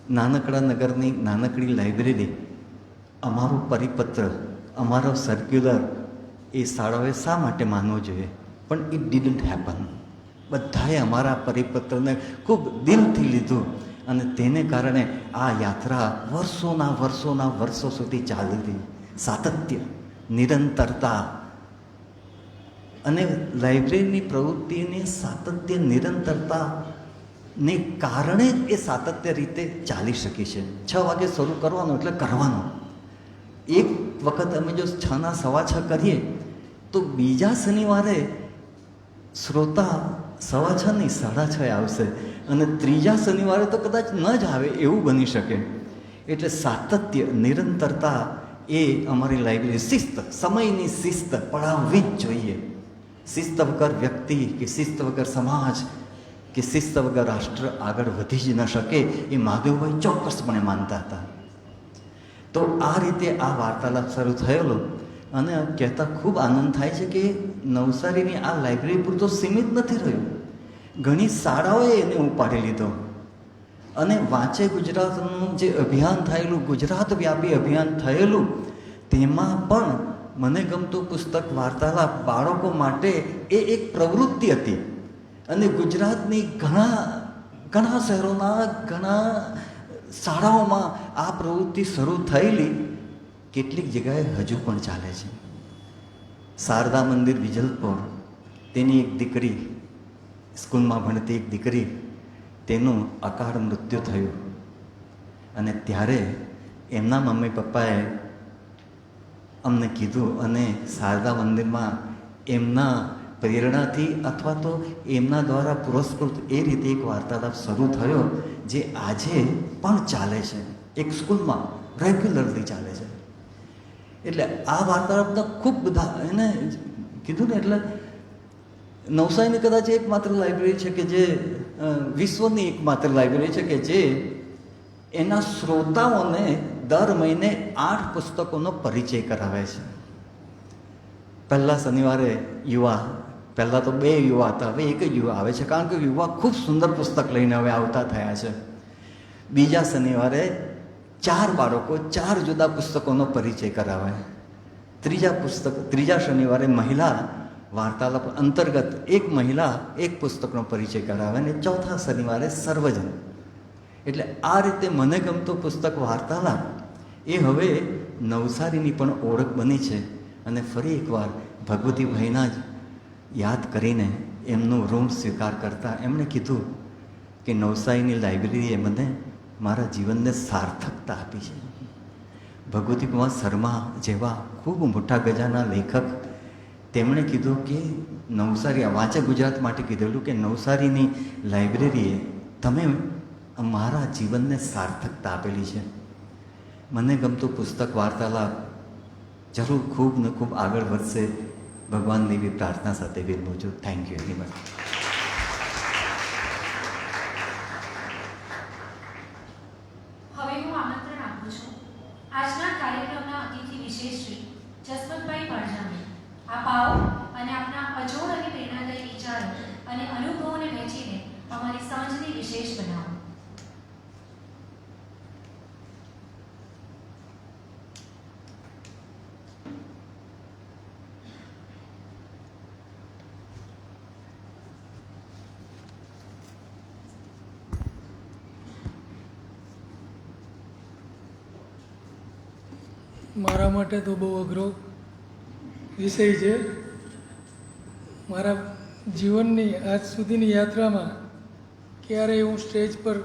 નાનકડા નગરની નાનકડી લાઇબ્રેરી, અમારો પરિપત્ર, અમારો સર્ક્યુલર એ શાળાઓએ શા માટે માનવો જોઈએ? પણ ઇટ ડીડન્ટ હેપન. બધાએ અમારા પરિપત્રને ખૂબ દિલથી લીધું અને તેને કારણે આ યાત્રા વર્ષો સુધી ચાલી રહી. સાતત્ય, નિરંતરતા અને લાઇબ્રેરીની પ્રવૃત્તિની સાતત્ય, નિરંતરતાને કારણે જ એ સાતત્ય રીતે ચાલી શકી છે. 6 વાગે શરૂ કરવાનું એટલે કરવાનું. એક વખત અમે જો 6 ના 6:15 કરીએ તો બીજા શનિવારે શ્રોતા 6:15 નહીં 6:30 આવશે અને ત્રીજા શનિવારે તો કદાચ ન જ આવે એવું બની શકે. એટલે સાતત્ય, નિરંતરતા એ અમારી લાઇબ્રેરી, શિસ્ત, સમયની શિસ્ત પડાવવી જ જોઈએ. શિસ્ત વગર વ્યક્તિ કે શિસ્ત વગર સમાજ કે શિસ્ત વગર રાષ્ટ્ર આગળ વધી જ ન શકે એ મહાદેવભાઈ ચોક્કસપણે માનતા હતા. તો આ રીતે આ વાર્તાલાપ શરૂ થયેલો અને કહેતા ખૂબ આનંદ થાય છે કે નવસારીની આ લાઇબ્રેરી પૂરતો સીમિત નથી રહ્યું. ઘણી શાળાઓએ એને ઉપાડી લીધો અને વાંચે ગુજરાતનું જે અભિયાન થયેલું, ગુજરાત વ્યાપી અભિયાન થયેલું, તેમાં પણ મને ગમતું પુસ્તક વાર્તાલાપ બાળકો માટે એ એક પ્રવૃત્તિ હતી. અને ગુજરાતની ઘણા શહેરોના ઘણા શાળાઓમાં આ પ્રવૃત્તિ શરૂ થયેલી, કેટલીક જગ્યાએ હજુ પણ ચાલે છે. શારદા મંદિર વિજલપોર, તેની એક દીકરી, સ્કૂલમાં ભણતી એક દીકરી, તેનું અકાળ મૃત્યુ થયું અને ત્યારે એમના મમ્મી પપ્પાએ અમને કીધું અને શારદા મંદિરમાં એમના પ્રેરણાથી અથવા તો એમના દ્વારા પુરસ્કૃત એ રીતે એક વાર્તાલાપ શરૂ થયો જે આજે પણ ચાલે છે. એક સ્કૂલમાં રેગ્યુલરલી ચાલે છે. એટલે આ વાર્તાલાપના ખૂબ બધા એને કીધું ને, એટલે નવસારીની કદાચ એકમાત્ર લાઇબ્રેરી છે કે જે વિશ્વની એકમાત્ર લાઇબ્રેરી છે કે જે એના શ્રોતાઓને દર મહિને 8 પુસ્તકોનો પરિચય કરાવે છે. પહેલા શનિવારે યુવા, પહેલાં તો 2 યુવા હતા, હવે 1 જ યુવા આવે છે, કારણ કે યુવા ખૂબ સુંદર પુસ્તક લઈને હવે આવતા થયા છે. બીજા શનિવારે 4 બાળકો 4 જુદા પુસ્તકોનો પરિચય કરાવે. ત્રીજા શનિવારે મહિલા વાર્તાલાપ અંતર્ગત 1 મહિલા 1 પુસ્તકનો પરિચય કરાવે અને ચોથા શનિવારે સર્વજન. એટલે આ રીતે મને ગમતું પુસ્તક વાર્તાલાપ એ હવે નવસારીની પણ ઓળખ બની છે. અને ફરી એકવાર ભગવતીભાઈના જ યાદ કરીને એમનું ઋણ સ્વીકાર કરતા એમણે કીધું કે નવસારીની લાઇબ્રેરીએ મને મારા જીવનને સાર્થકતા આપી છે. ભગવતીકુમાર શર્મા જેવા ખૂબ મોટા ગજાના લેખક, તેમણે કીધું કે નવસારી, વાંચે ગુજરાત માટે કીધેલું કે નવસારીની લાઇબ્રેરીએ તમે મારા જીવનને સાર્થકતા આપેલી છે. મને ગમતું પુસ્તક વાર્તાલાપ જરૂર ખૂબ ને ખૂબ આગળ વધશે. ભગવાનની એવી પ્રાર્થના સાથે વિરમું છું. Thank you very much. હવે હું આમંત્રણ આપું છું આજના કાર્યક્રમના અતિથિ વિશેષ શ્રી જસવંતભાઈ પારજાને. આપ આવો અને આપના અજોડ અને પ્રેરણાદાયી વિચારો અને અનુભવોને વહેંચીને અમારી સાંજને વિશેષ બનાવો. મારા માટે તો બહુ અઘરો વિષય છે. મારા જીવનની આજ સુધીની યાત્રામાં ક્યારેય હું સ્ટેજ પર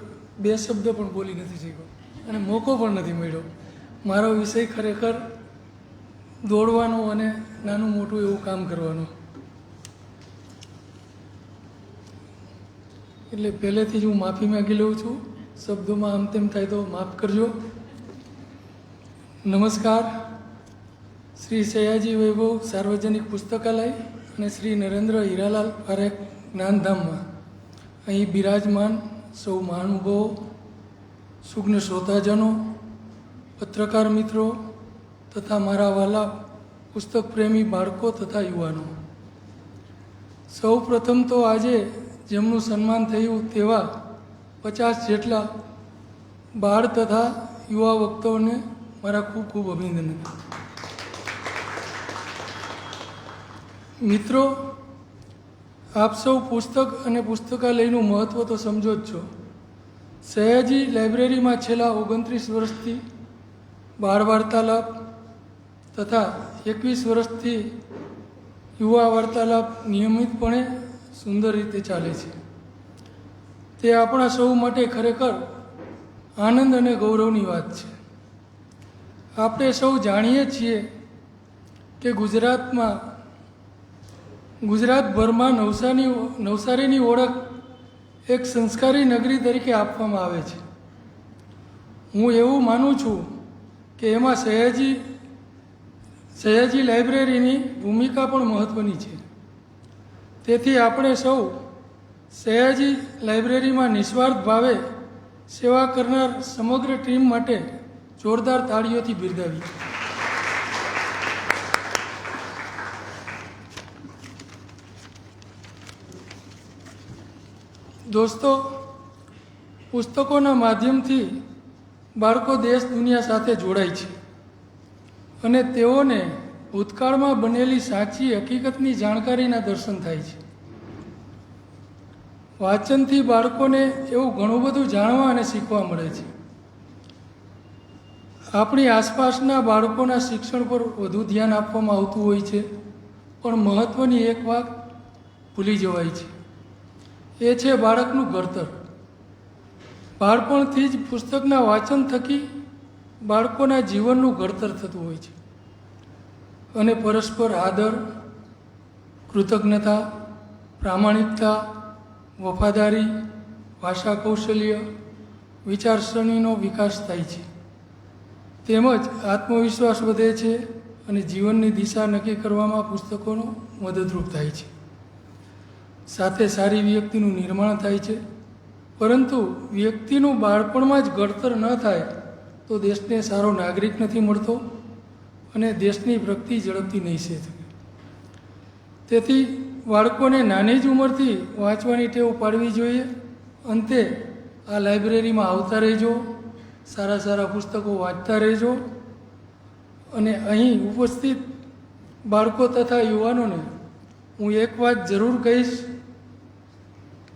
2 શબ્દ પણ બોલી નથી શક્યો અને મોકો પણ નથી મળ્યો. મારો વિષય ખરેખર દોડવાનો અને નાનું મોટું એવું કામ કરવાનો. એટલે પહેલેથી જ હું માફી માગી લઉં છું. શબ્દોમાં આમ તેમ થાય તો માફ કરજો. નમસ્કાર. શ્રી સયાજી વૈભવ સાર્વજનિક પુસ્તકાલય અને શ્રી નરેન્દ્ર હીરાલાલ પારેખ જ્ઞાનધામમાં અહીં બિરાજમાન સૌ મહાનુભાવો, સુજ્ઞ શ્રોતાજનો, પત્રકાર મિત્રો તથા મારા વાલા પુસ્તક પ્રેમી બાળકો તથા યુવાનો, સૌ પ્રથમ તો આજે જેમનું સન્માન થયું તેવા 50 જેટલા બાળ તથા યુવા વક્તાઓને મારા ખૂબ ખૂબ અભિનંદન. મિત્રો, આપ સૌ પુસ્તક અને પુસ્તકાલયનું મહત્ત્વ તો સમજો જ છો. સયાજી લાઇબ્રેરીમાં છેલ્લા 29 વર્ષથી બાળ વાર્તાલાપ તથા 21 વર્ષથી યુવા વાર્તાલાપ નિયમિતપણે સુંદર રીતે ચાલે છે. તે આપણા સૌ માટે ખરેખર આનંદ અને ગૌરવની વાત છે. આપણે સૌ જાણીએ છીએ કે ગુજરાતભરમાં નવસારીની ઓળખ એક સંસ્કારી નગરી તરીકે આપવામાં આવે છે. હું એવું માનું છું કે એમાં સયાજી લાઇબ્રેરીની ભૂમિકા પણ મહત્ત્વની છે. તેથી આપણે સૌ સયાજી લાઇબ્રેરીમાં નિસ્વાર્થ ભાવે સેવા કરનાર સમગ્ર ટીમ માટે જોરદાર તાળીઓથી બિરદાવીએ. દોસ્તો, પુસ્તકોના માધ્યમથી બાળકો દેશ દુનિયા સાથે જોડાય છે અને તેઓને ભૂતકાળમાં બનેલી સાચી હકીકતની જાણકારીના દર્શન થાય છે. વાંચનથી બાળકોને એવું ઘણું બધું જાણવા અને શીખવા મળે છે. આપણી આસપાસના બાળકોના શિક્ષણ પર વધુ ધ્યાન આપવામાં આવતું હોય છે, પણ મહત્ત્વની એક વાત ભૂલી જવાય છે. એ છે બાળકનું ઘડતર. બાળપણથી જ પુસ્તકના વાંચન થકી બાળકોના જીવનનું ઘડતર થતું હોય છે અને પરસ્પર આદર, કૃતજ્ઞતા, પ્રામાણિકતા, વફાદારી, ભાષા કૌશલ્ય, વિચારસરણીનો વિકાસ થાય છે. તેમજ આત્મવિશ્વાસ વધે છે અને જીવનની દિશા નક્કી કરવામાં પુસ્તકોનો મદદરૂપ થાય છે. સાથે સારી વ્યક્તિનું નિર્માણ થાય છે. પરંતુ વ્યક્તિનું બાળપણમાં જ ઘડતર ન થાય તો દેશને સારો નાગરિક નથી મળતો અને દેશની પ્રગતિ ઝડપથી નહીં થઈ શકે. તેથી બાળકોને નાની જ ઉંમરથી વાંચવાની ટેવ પાડવી જોઈએ. અંતે આ લાઇબ્રેરીમાં આવતા રહેજો, સારા સારા પુસ્તકો વાંચતા રહેજો અને અહીં ઉપસ્થિત બાળકો તથા યુવાનોને હું એક વાત જરૂર કહીશ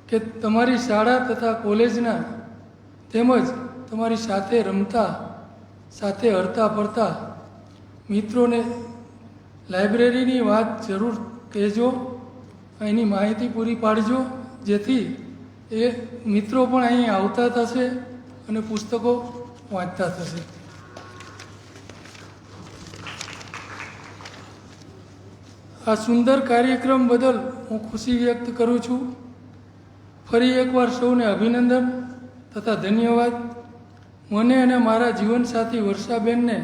કે તમારી શાળા તથા કોલેજના તેમજ તમારી સાથે રમતા, સાથે હરતા ફરતા મિત્રોને લાઇબ્રેરીની વાત જરૂર કહેજો, અહીંની માહિતી પૂરી પાડજો, જેથી એ મિત્રો પણ અહીં આવતા થશે અને પુસ્તકો વાંચતા થશે. આ સુંદર કાર્યક્રમ બદલ હું ખુશી વ્યક્ત કરું છું. ફરી એકવાર સૌને અભિનંદન તથા ધન્યવાદ. મને અને મારા જીવનસાથી વર્ષાબેનને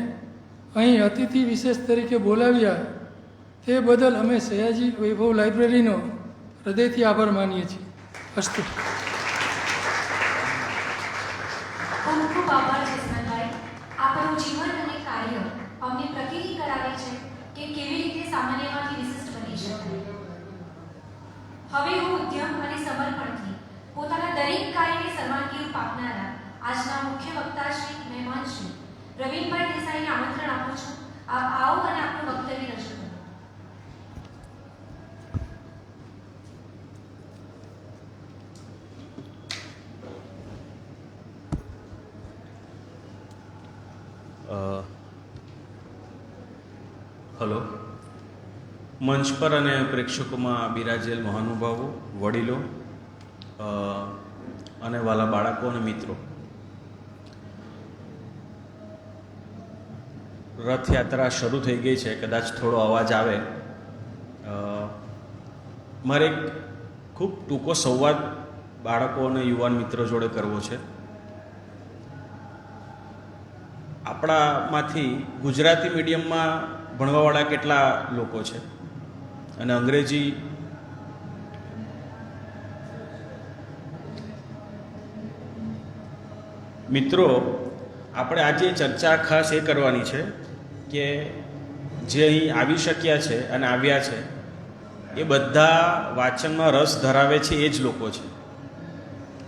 અહીં અતિથિ વિશેષ તરીકે બોલાવ્યા તે બદલ અમે સયાજી વૈભવ લાઇબ્રેરીનો હૃદયથી આભાર માનીએ છીએ. અસ્તુ. ખૂબ ખૂબ આભાર જસવંતભાઈ. આપનું જીવન અને કાર્ય અમને પ્રતીતિ કરાવે છે કે કેવી રીતે સામાન્યમાંથી વિશિષ્ટ બની શકાય. હવે હું ઉદ્યમ અને સમર્પણથી પોતાના દરેક કાર્યને સન્માનગીરી આપનારા આજના મુખ્ય વક્તા શ્રી મહેમાન શ્રી રવિનભાઈ દેસાઈને આમંત્રણ આપું છું. આપ આવો અને આપનું વક્તવ્ય રજૂ કરો. હલો. મંચ પર અને પ્રેક્ષકોમાં બિરાજેલ મહાનુભાવો, વડીલો અને વાલા બાળકો અને મિત્રો, રથયાત્રા શરૂ થઈ ગઈ છે. કદાચ થોડો અવાજ આવે. મારે એક ખૂબ ટૂંકો સંવાદ બાળકો અને યુવાન મિત્રો જોડે કરવો છે. આપણામાંથી ગુજરાતી મીડિયમમાં ભણવાવાળા કેટલા લોકો છે અને અંગ્રેજી મિત્રો, આપણે આજે ચર્ચા ખાસ એ કરવાની છે કે જે અહીં આવી શક્યા છે અને આવ્યા છે એ બધા વાંચનમાં રસ ધરાવે છે એ જ લોકો છે.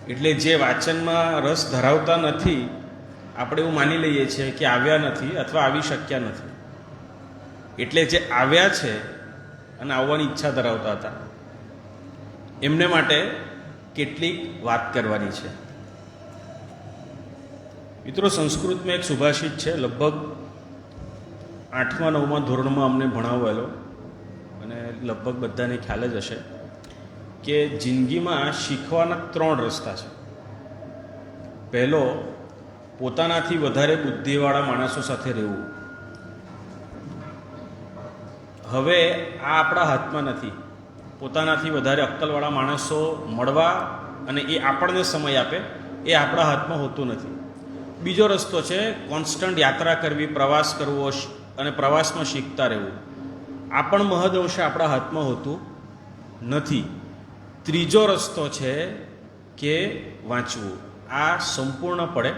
એટલે જે વાંચનમાં રસ ધરાવતા નથી, આપણે એવું માની લઈએ છીએ કે આવ્યા નથી અથવા આવી શક્યા નથી. એટલે જે આવ્યા છે અને આવવાની ઈચ્છા ધરાવતા હતા એમને માટે કેટલીક વાત કરવાની છે. મિત્રો, સંસ્કૃતમાં એક સુભાષિત છે, લગભગ 8મા 9મા ધોરણમાં અમને ભણાવેલો અને લગભગ બધાને ખ્યાલ જ હશે કે જિંદગીમાં શીખવાના 3 રસ્તા છે. પહેલો, પોતાનાથી વધારે બુદ્ધિવાળા માણસો સાથે રહેવું. હવે આ આપણા હાથમાં નથી. પોતાનાથી વધારે અક્કલવાળા માણસો મળવા અને એ આપણને સમય આપે એ આપણા હાથમાં હોતું નથી. બીજો રસ્તો છે કોન્સ્ટન્ટ યાત્રા કરવી, પ્રવાસ કરવો અને પ્રવાસમાં શીખતા રહેવું. આ પણ મહદઅંશે આપણા હાથમાં હોતું નથી. ત્રીજો રસ્તો છે કે વાંચવું. આ સંપૂર્ણપણે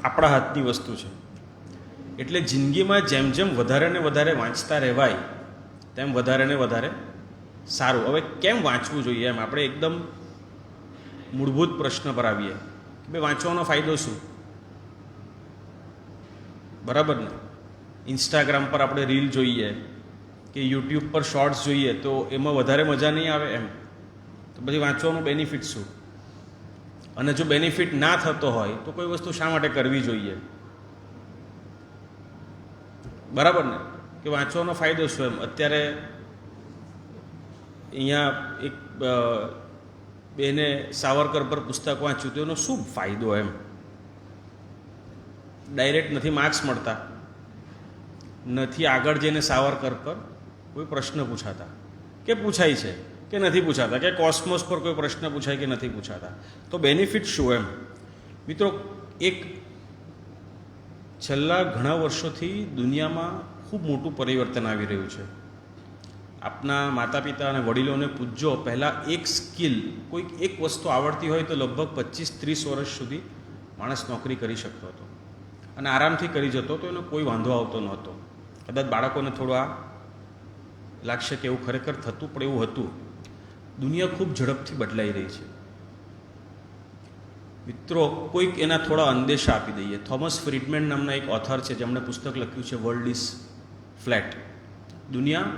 આપણા હાથની વસ્તુ છે. એટલે જિંદગીમાં જેમ જેમ વધારે ને વધારે વાંચતા રહેવાય તેમ વધારે ને વધારે સારું. હવે કેમ વાંચવું જોઈએ એમ આપણે એકદમ મૂળભૂત પ્રશ્ન પર આવીએ કે ભાઈ વાંચવાનો ફાયદો શું? બરાબર ને? ઇન્સ્ટાગ્રામ પર આપણે રીલ જોઈએ કે યુટ્યુબ પર શોર્ટ્સ જોઈએ તો એમાં વધારે મજા નહીં આવે એમ, તો પછી વાંચવાનો બેનિફિટ શું? અને જો બેનિફિટ ના થતો હોય તો કોઈ વસ્તુ શા માટે કરવી જોઈએ? બરાબર ને? કે વાંચવાનો ફાયદો શું એમ? અત્યારે અહીંયા એક બેને સાવરકર પર પુસ્તક વાંચ્યું તો એનો શું ફાયદો એમ? ડાયરેક્ટ નથી માર્ક્સ મળતા, નથી આગળ જઈને સાવરકર પર કોઈ પ્રશ્ન પૂછાતા, કે પૂછાય છે કે નથી પૂછાતા, કે કોસ્મોસ પર કોઈ પ્રશ્ન પૂછાય કે નથી પૂછાતા, તો બેનિફિટ શું એમ? મિત્રો, એક છેલ્લા ઘણા વર્ષોથી દુનિયામાં ખૂબ મોટું પરિવર્તન આવી રહ્યું છે. આપના માતા પિતા અને વડીલોને પૂછજો, પહેલાં એક સ્કિલ, કોઈક એક વસ્તુ આવડતી હોય તો લગભગ 25-30 વર્ષ સુધી માણસ નોકરી કરી શકતો હતો અને આરામથી કરી જતો તો એનો કોઈ વાંધો આવતો નહોતો. કદાચ બાળકોને થોડું આ લાગશે કે એવું ખરેખર થતું, પણ એવું હતું. દુનિયા ખૂબ ઝડપથી બદલાઈ રહી છે. મિત્રો, કોઈક એના થોડા અંદેશા આપી દઈએ. થોમસ ફ્રીડમેન નામના એક ઓથર છે જેમણે પુસ્તક લખ્યું છે વર્લ્ડ ઇઝ ફ્લેટ. દુનિયા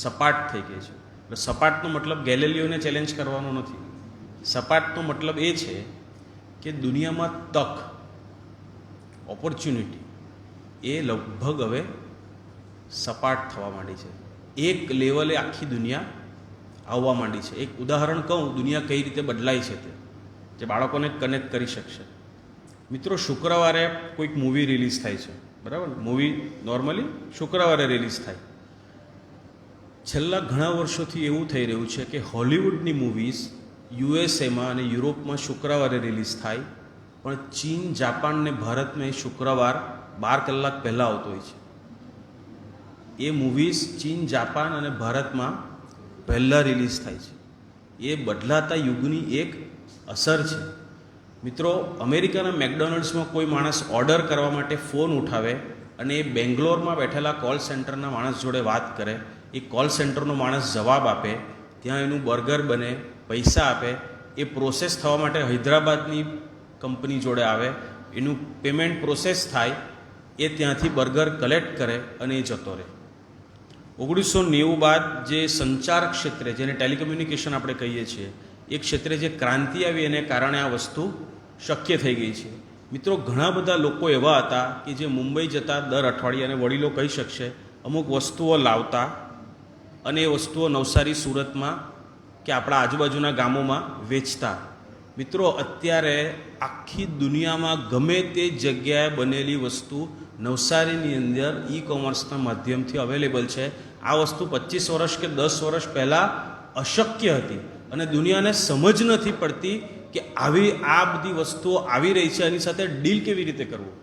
સપાટ થઈ ગઈ છે. એટલે સપાટનો મતલબ ગેલેલિયોને ચેલેન્જ કરવાનો નથી. સપાટનો મતલબ એ છે કે દુનિયામાં તક, ઓપોર્ચ્યુનિટી એ લગભગ હવે સપાટ થવા માંડી છે. એક લેવલે આખી દુનિયા આવવા માંડી છે. એક ઉદાહરણ કહું, દુનિયા કઈ રીતે બદલાય છે તે, જે બાળકોને કનેક્ટ કરી શકશે. મિત્રો, શુક્રવારે કોઈક મૂવી રિલીઝ થાય છે, બરાબર? મૂવી નોર્મલી શુક્રવારે રિલીઝ થાય. છેલ્લા ઘણા વર્ષોથી એવું થઈ રહ્યું છે કે હોલિવૂડની મૂવીઝ યુએસએમાં અને યુરોપમાં શુક્રવારે રિલીઝ થાય, પણ ચીન, જાપાન ને ભારતમાં એ શુક્રવાર 12 કલાક પહેલાં આવતો હોય છે. એ મૂવીઝ ચીન, જાપાન અને ભારતમાં પહેલાં રિલીઝ થાય છે. એ બદલાતા યુગની એક અસર છે. મિત્રો, અમેરિકાના મેકડોનલ્ડ્સમાં કોઈ માણસ ઓર્ડર કરવા માટે ફોન ઉઠાવે અને એ બેંગ્લોરમાં બેઠેલા કોલ સેન્ટરના માણસ જોડે વાત કરે, એ કોલ સેન્ટરનો માણસ જવાબ આપે, ત્યાં એનું બર્ગર બને, પૈસા આપે, એ પ્રોસેસ થવા માટે હૈદરાબાદની કંપની જોડે આવે, એનું પેમેન્ટ પ્રોસેસ થાય, એ ત્યાંથી બર્ગર કલેક્ટ કરે અને એ જતો રહે. 1990 બાદ જે સંચાર ક્ષેત્રે, જેને ટેલિકમ્યુનિકેશન આપણે કહીએ છીએ, એ ક્ષેત્રે જે ક્રાંતિ આવી એને કારણે આ વસ્તુ શક્ય થઈ ગઈ છે. મિત્રો, ઘણા બધા લોકો એવા હતા કે જે મુંબઈ જતા દર અઠવાડિયે, અને વડીલો કહી શકશે, અમુક વસ્તુઓ લાવતા અને એ વસ્તુઓ નવસારી, સુરતમાં કે આપણા આજુબાજુના ગામોમાં વેચતા. મિત્રો, અત્યારે આખી દુનિયામાં ગમે તે જગ્યાએ બનેલી વસ્તુ નવસારીની અંદર ઈ કોમર્સના માધ્યમથી અવેલેબલ છે. આ વસ્તુ 25 વર્ષ કે 10 વર્ષ પહેલાં અશક્ય હતી અને દુનિયાને સમજ નથી પડતી કે આ બધી વસ્તુઓ આવી રહી છે, એની સાથે ડીલ કેવી રીતે કરવું.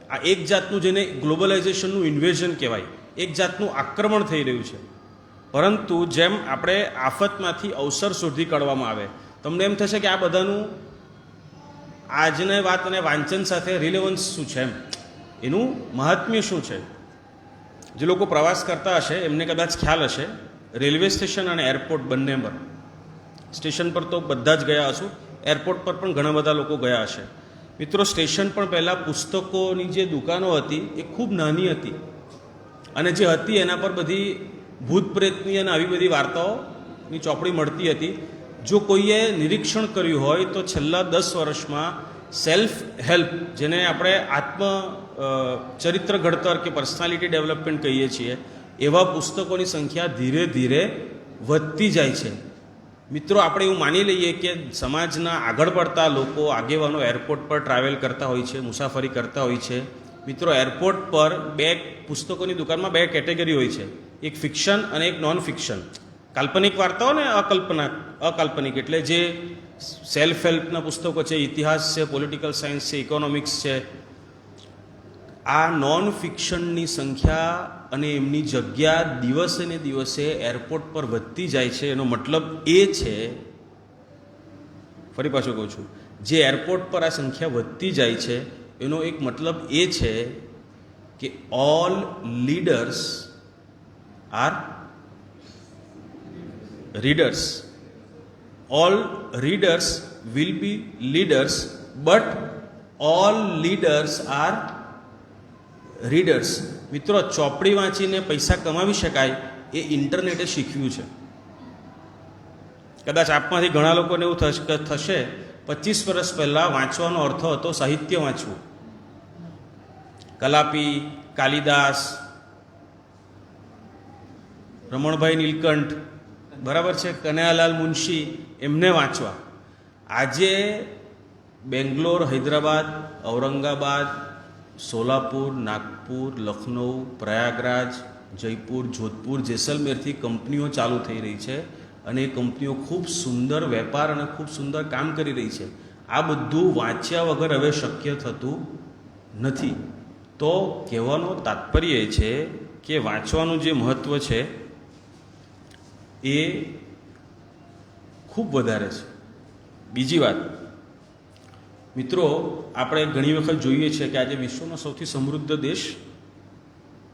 આ એક જાતનું, જેને ગ્લોબલાઇઝેશનનું ઇન્વેઝન કહેવાય, એક જાતનું આક્રમણ થઈ રહ્યું છે. પરંતુ જેમ આપણે આફતમાંથી અવસર શોધી કાઢવામાં આવે, તમને એમ થશે કે આ બધાનું આજની વાત અને વાંચન સાથે રિલેવન્સ શું છે એમ. એનું મહાત્મ્ય શું છે? જે લોકો પ્રવાસ કરતા હશે એમને કદાચ ખ્યાલ હશે, રેલવે સ્ટેશન અને એરપોર્ટ બંને પર, સ્ટેશન પર તો બધા જ ગયા હશું, એરપોર્ટ પર પણ ઘણા બધા લોકો ગયા હશે. મિત્રો, સ્ટેશન પણ પહેલાં પુસ્તકોની જે દુકાનો હતી એ ખૂબ નાની હતી, અને જે હતી એના પર બધી ભૂત પ્રેતની અને આવી બધી વાર્તાઓની ચોપડી મળતી હતી. જો કોઈએ નિરીક્ષણ કર્યું હોય તો છેલ્લા 10 વર્ષમાં સેલ્ફ હેલ્પ, જેને આપણે ચરિત્ર ઘડતર કે પર્સનાલિટી ડેવલપમેન્ટ કહીએ છીએ, એવા પુસ્તકોની સંખ્યા ધીરે ધીરે વધતી જાય છે. મિત્રો, આપણે એવું માની લઈએ કે સમાજના આગળ પડતા લોકો, આગેવાનો એરપોર્ટ પર ટ્રાવેલ કરતા હોય છે, મુસાફરી કરતા હોય છે. મિત્રો, એરપોર્ટ પર પુસ્તકોની દુકાનમાં 2 કેટેગરી હોય છે, એક ફિક્શન અને એક નોન ફિક્શન. કાલ્પનિક વાર્તાઓ ને અકાલ્પનિક, એટલે જે સેલ્ફ હેલ્પના પુસ્તકો છે, ઇતિહાસ છે, પોલિટિકલ સાયન્સ છે, ઇકોનોમિક્સ છે. આ નોન ફિક્શનની સંખ્યા અને એમની જગ્યા દિવસે ને દિવસે એરપોર્ટ પર વધતી જાય છે. એનો મતલબ એ છે, ફરી પાછું કહું છું, જે એરપોર્ટ પર આ સંખ્યા વધતી જાય છે એનો એક મતલબ એ છે કે all leaders are readers. All readers will be leaders, but all leaders are readers. મિત્રો, ચોપડી વાંચીને પૈસા કમાવી શકાય એ ઇન્ટરનેટે શીખ્યું છે. કદાચ આપમાંથી ઘણા લોકોને એવું થશે 25 વર્ષ પહેલાં વાંચવાનો અર્થ હતો સાહિત્ય વાંચવું. કલાપી, કાલિદાસ, રમણભાઈ નીલકંઠ, બરાબર છે, કનૈયાલાલ મુનશી, એમને વાંચવા. આજે બેંગ્લોર, હૈદરાબાદ, ઔરંગાબાદ, સોલાપુર, નાગપુર, લખનઉ, પ્રયાગરાજ, જયપુર, જોધપુર, જેસલમેરથી કંપનીઓ ચાલુ થઈ રહી છે, અને એ કંપનીઓ ખૂબ સુંદર વેપાર અને ખૂબ સુંદર કામ કરી રહી છે. આ બધું વાંચ્યા વગર હવે શક્ય થતું નથી. તો કહેવાનો તાત્પર્ય એ છે કે વાંચવાનું જે મહત્ત્વ છે એ ખૂબ વધારે છે. બીજી વાત, મિત્રો, આપણે ઘણી વખત જોઈએ છીએ કે આજે વિશ્વનો સૌથી સમૃદ્ધ દેશ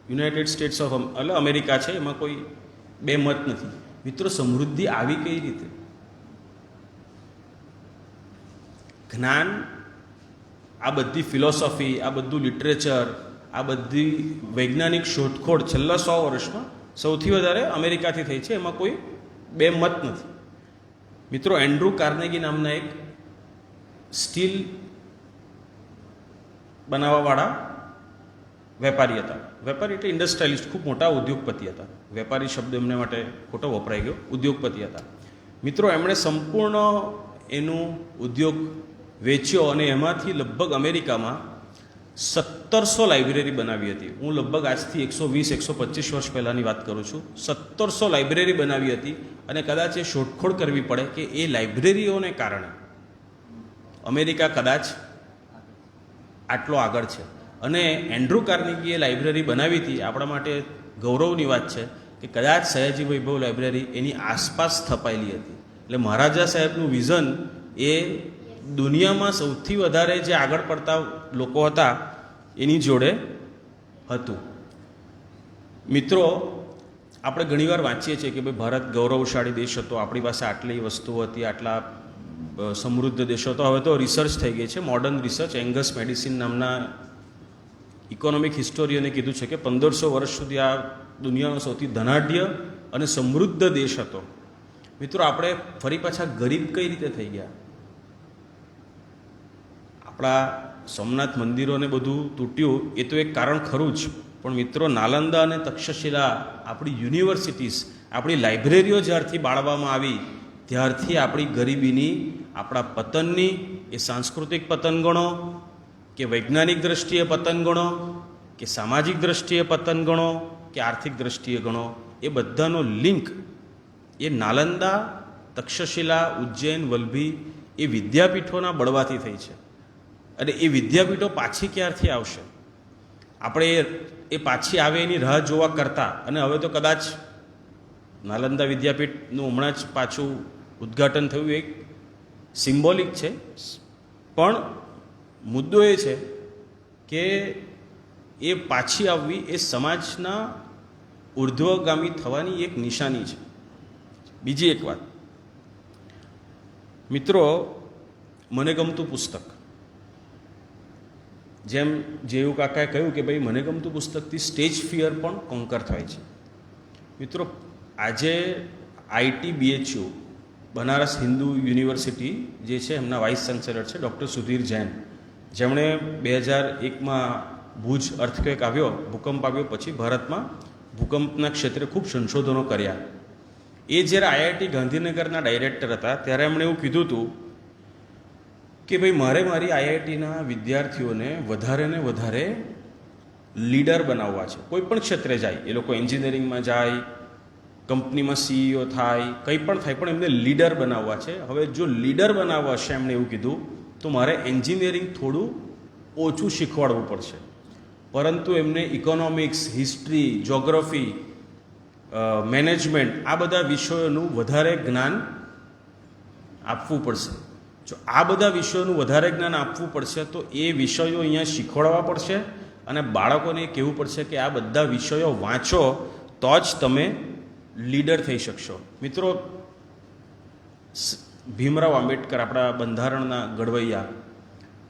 યુનાઇટેડ સ્ટેટ્સ ઓફ એટલે અમેરિકા છે, એમાં કોઈ બે મત નથી. મિત્રો, સમૃદ્ધિ આવી કઈ રીતે? જ્ઞાન, આ બધી ફિલોસોફી, આ બધું લિટરેચર, આ બધી વૈજ્ઞાનિક શોધખોળ છેલ્લા 100 વર્ષમાં સૌથી વધારે અમેરિકાથી થઈ છે, એમાં કોઈ બે મત નથી. મિત્રો, એન્ડ્રુ કાર્નેગી નામના એક સ્ટીલ બનાવવાવાળા વેપારી હતા. વેપારી એટલે ઇન્ડસ્ટ્રીયલિસ્ટ, ખૂબ મોટા ઉદ્યોગપતિ હતા. વેપારી શબ્દ એમને માટે ખોટો વપરાઈ ગયો, ઉદ્યોગપતિ હતા. મિત્રો, એમણે સંપૂર્ણ એનું ઉદ્યોગ વેચ્યો અને એમાંથી લગભગ અમેરિકામાં 1700 લાઇબ્રેરી બનાવી હતી. હું લગભગ આજથી 120-125 વર્ષ પહેલાંની વાત કરું છું. 1700 લાઇબ્રેરી બનાવી હતી, અને કદાચ એ શોધખોળ કરવી પડે કે એ લાઇબ્રેરીઓને કારણે અમેરિકા કદાચ આટલો આગળ છે. અને એન્ડ્રુ કાર્નેગીએ લાઇબ્રેરી બનાવી હતી. આપણા માટે ગૌરવની વાત છે કે કદાચ સયાજી વૈભવ લાઇબ્રેરી એની આસપાસ સ્થપાયેલી હતી. એટલે મહારાજા સાહેબનું વિઝન એ દુનિયામાં સૌથી વધારે જે આગળ પડતા લોકો હતા એની જોડે હતું. મિત્રો, આપણે ઘણીવાર વાંચીએ છીએ કે ભાઈ ભારત ગૌરવશાળી દેશ હતો, આપણી પાસે આટલી વસ્તુઓ હતી, આટલા સમૃદ્ધ દેશો હતો. હવે તો રિસર્ચ થઈ ગઈ છે, મોડર્ન રિસર્ચ. એંગસ મેડિસિન નામના ઇકોનોમિક હિસ્ટોરિયને કીધું છે કે 1500 વર્ષ સુધી આ દુનિયાનો સૌથી ધનાઢ્ય અને સમૃદ્ધ દેશ હતો. મિત્રો, આપણે ફરી પાછા ગરીબ કઈ રીતે થઈ ગયા? આપણા સોમનાથ મંદિરોને બધું તૂટ્યું એ તો એક કારણ ખરું જ, પણ મિત્રો, નાલંદા અને તક્ષશિલા, આપણી યુનિવર્સિટીઝ, આપણી લાઇબ્રેરીઓ જ્યારથી બાળવામાં આવી ત્યારથી આપણી ગરીબીની, આપણા પતનની, એ સાંસ્કૃતિક પતન ગણો કે વૈજ્ઞાનિક દ્રષ્ટિએ પતન ગણો કે સામાજિક દ્રષ્ટિએ પતન ગણો કે આર્થિક દ્રષ્ટિએ ગણો, એ બધાનો લિંક એ નાલંદા, તક્ષશિલા, ઉજ્જૈન, વલ્ભી એ વિદ્યાપીઠોના બળવાથી થઈ છે. અને એ વિદ્યાપીઠો પાછી ક્યારથી આવશે? આપણે એ પાછી આવે એની રાહ જોવા કરતાં, અને હવે તો કદાચ નાલંદા વિદ્યાપીઠનું હમણાં જ પાછું ઉદ્ઘાટન થયું, એક સિમ્બોલિક છે. પણ મુદ્દો એ છે કે એ પાછી આવવી એ સમાજના ઉર્ધ્વગામી થવાની એક નિશાની છે. બીજી એક વાત, મિત્રો, મને ગમતું પુસ્તક, જેમ જેવું કાકાએ કહ્યું કે ભાઈ મને ગમતું પુસ્તકથી સ્ટેજ ફિયર પણ કોન્કર થાય છે. મિત્રો, આજે ITBHU બનારસ હિન્દુ યુનિવર્સિટી જે છે એમના વાઇસ ચાન્સેલર છે ડૉક્ટર સુધીર જૈન, જેમણે 2001માં ભુજ અર્થક્વેક આવ્યો, ભૂકંપ આવ્યો, પછી ભારતમાં ભૂકંપના ક્ષેત્રે ખૂબ સંશોધનો કર્યા. એ જ્યારે IIT ગાંધીનગરના ડાયરેક્ટર હતા ત્યારે એમણે એવું કીધું હતું કે ભાઈ મારે મારી IITના વિદ્યાર્થીઓને વધારે ને વધારે લીડર બનાવવા છે. કોઈ પણ ક્ષેત્રે જાય, એ લોકો એન્જિનિયરિંગમાં જાય, કંપનીમાં CEO થાય, કંઈ પણ થાય, પણ એમને લીડર બનાવવા છે. હવે જો લીડર બનાવવા છે એમણે એવું કીધું તો મારે એન્જિનિયરિંગ થોડું ઓછું શીખવાડવું પડશે, પરંતુ એમને ઇકોનોમિક્સ, હિસ્ટ્રી, જ્યોગ્રાફી, મેનેજમેન્ટ આ બધા વિષયોનું વધારે જ્ઞાન આપવું પડશે. જો આ બધા વિષયોનું વધારે જ્ઞાન આપવું પડશે તો એ વિષયો અહીંયા શીખવાડવા પડશે અને બાળકોને કહેવું પડશે કે આ બધા વિષયો વાંચો તો જ તમે લીડર થઈ શકશો. મિત્રો, ભીમરાવ આંબેડકર, આપણા બંધારણના ઘડવૈયા,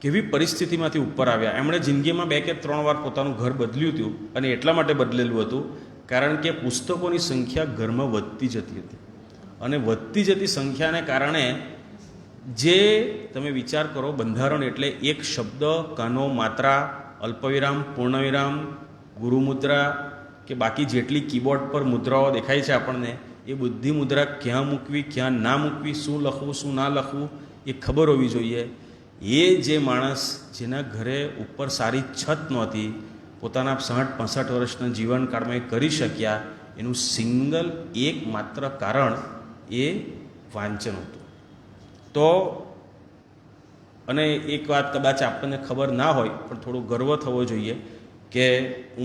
કેવી પરિસ્થિતિમાંથી ઉપર આવ્યા. એમણે જિંદગીમાં 2 કે 3 વાર પોતાનું ઘર બદલ્યું હતું, અને એટલા માટે બદલેલું હતું કારણ કે પુસ્તકોની સંખ્યા ઘરમાં વધતી જતી હતી, અને વધતી જતી સંખ્યાને કારણે જે તમે વિચાર કરો, બંધારણ એટલે એક શબ્દ, કાનો, માત્રા, અલ્પવિરામ, પૂર્ણવિરામ, ગુરુમુદ્રા કે બાકી જેટલી કીબોર્ડ પર મુદ્રાઓ દેખાય છે આપણને, એ બધી મુદ્રા ક્યાં મૂકવી, ક્યાં ના મૂકવી, શું લખવું, શું ના લખવું, એ ખબર હોવી જોઈએ. એ જે માણસ જેના ઘરે ઉપર સારી છત નહોતી, પોતાના 60-65 વર્ષના જીવનકાળમાં એ કરી શક્યા, એનું સિંગલ એકમાત્ર કારણ એ વાંચન હતું. તો અને એક વાત કદાચ આપણને ખબર ના હોય પણ થોડો ગર્વ થવો જોઈએ કે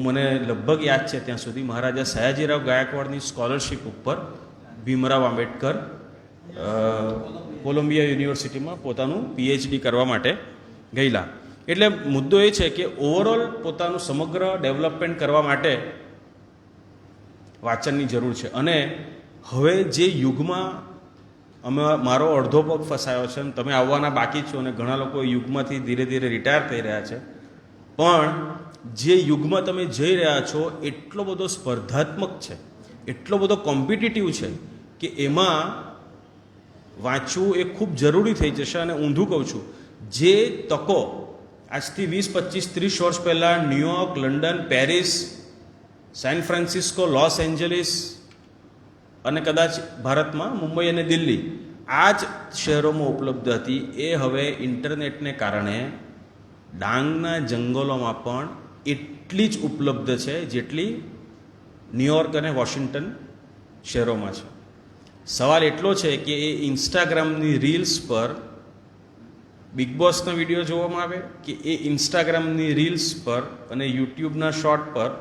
મને લગભગ યાદ છે ત્યાં સુધી મહારાજા સયાજીરાવ ગાયકવાડની સ્કોલરશિપ ઉપર ભીમરાવ આંબેડકર કોલંબિયા યુનિવર્સિટીમાં પોતાનું PhD કરવા માટે ગયેલા. એટલે મુદ્દો એ છે કે ઓવરઓલ પોતાનું સમગ્ર ડેવલપમેન્ટ કરવા માટે વાંચનની જરૂર છે. અને હવે જે યુગમાં મારો અડધો પગ ફસાયો છે અને તમે આવવાના બાકી છો, અને ઘણા લોકો યુગમાંથી ધીરે ધીરે રિટાયર થઈ રહ્યા છે, પણ જે યુગમાં તમે જઈ રહ્યા છો એટલો બધો સ્પર્ધાત્મક છે, એટલો બધો કોમ્પિટિટિવ છે કે એમાં વાંચવું એ ખૂબ જરૂરી થઈ જશે. અને ઊંધું કહું છું, જે તકો આજથી 20, 25, 30 વર્ષ પહેલાં New York, London, Paris, San Francisco, Los Angeles અને કદાચ ભારતમાં મુંબઈ અને દિલ્હી આ જ શહેરોમાં ઉપલબ્ધ હતી, એ હવે ઇન્ટરનેટને કારણે ડાંગના જંગલોમાં પણ એટલી જ ઉપલબ્ધ છે જેટલી ન્યુયોર્ક અને વોશિંગ્ટન શહેરોમાં છે. સવાલ એટલો છે કે એ ઇન્સ્ટાગ્રામની રીલ્સ પર બિગ બોસના વિડીયો જોવામાં આવે કે એ ઇન્સ્ટાગ્રામની રીલ્સ પર અને યુટ્યુબના શોર્ટ પર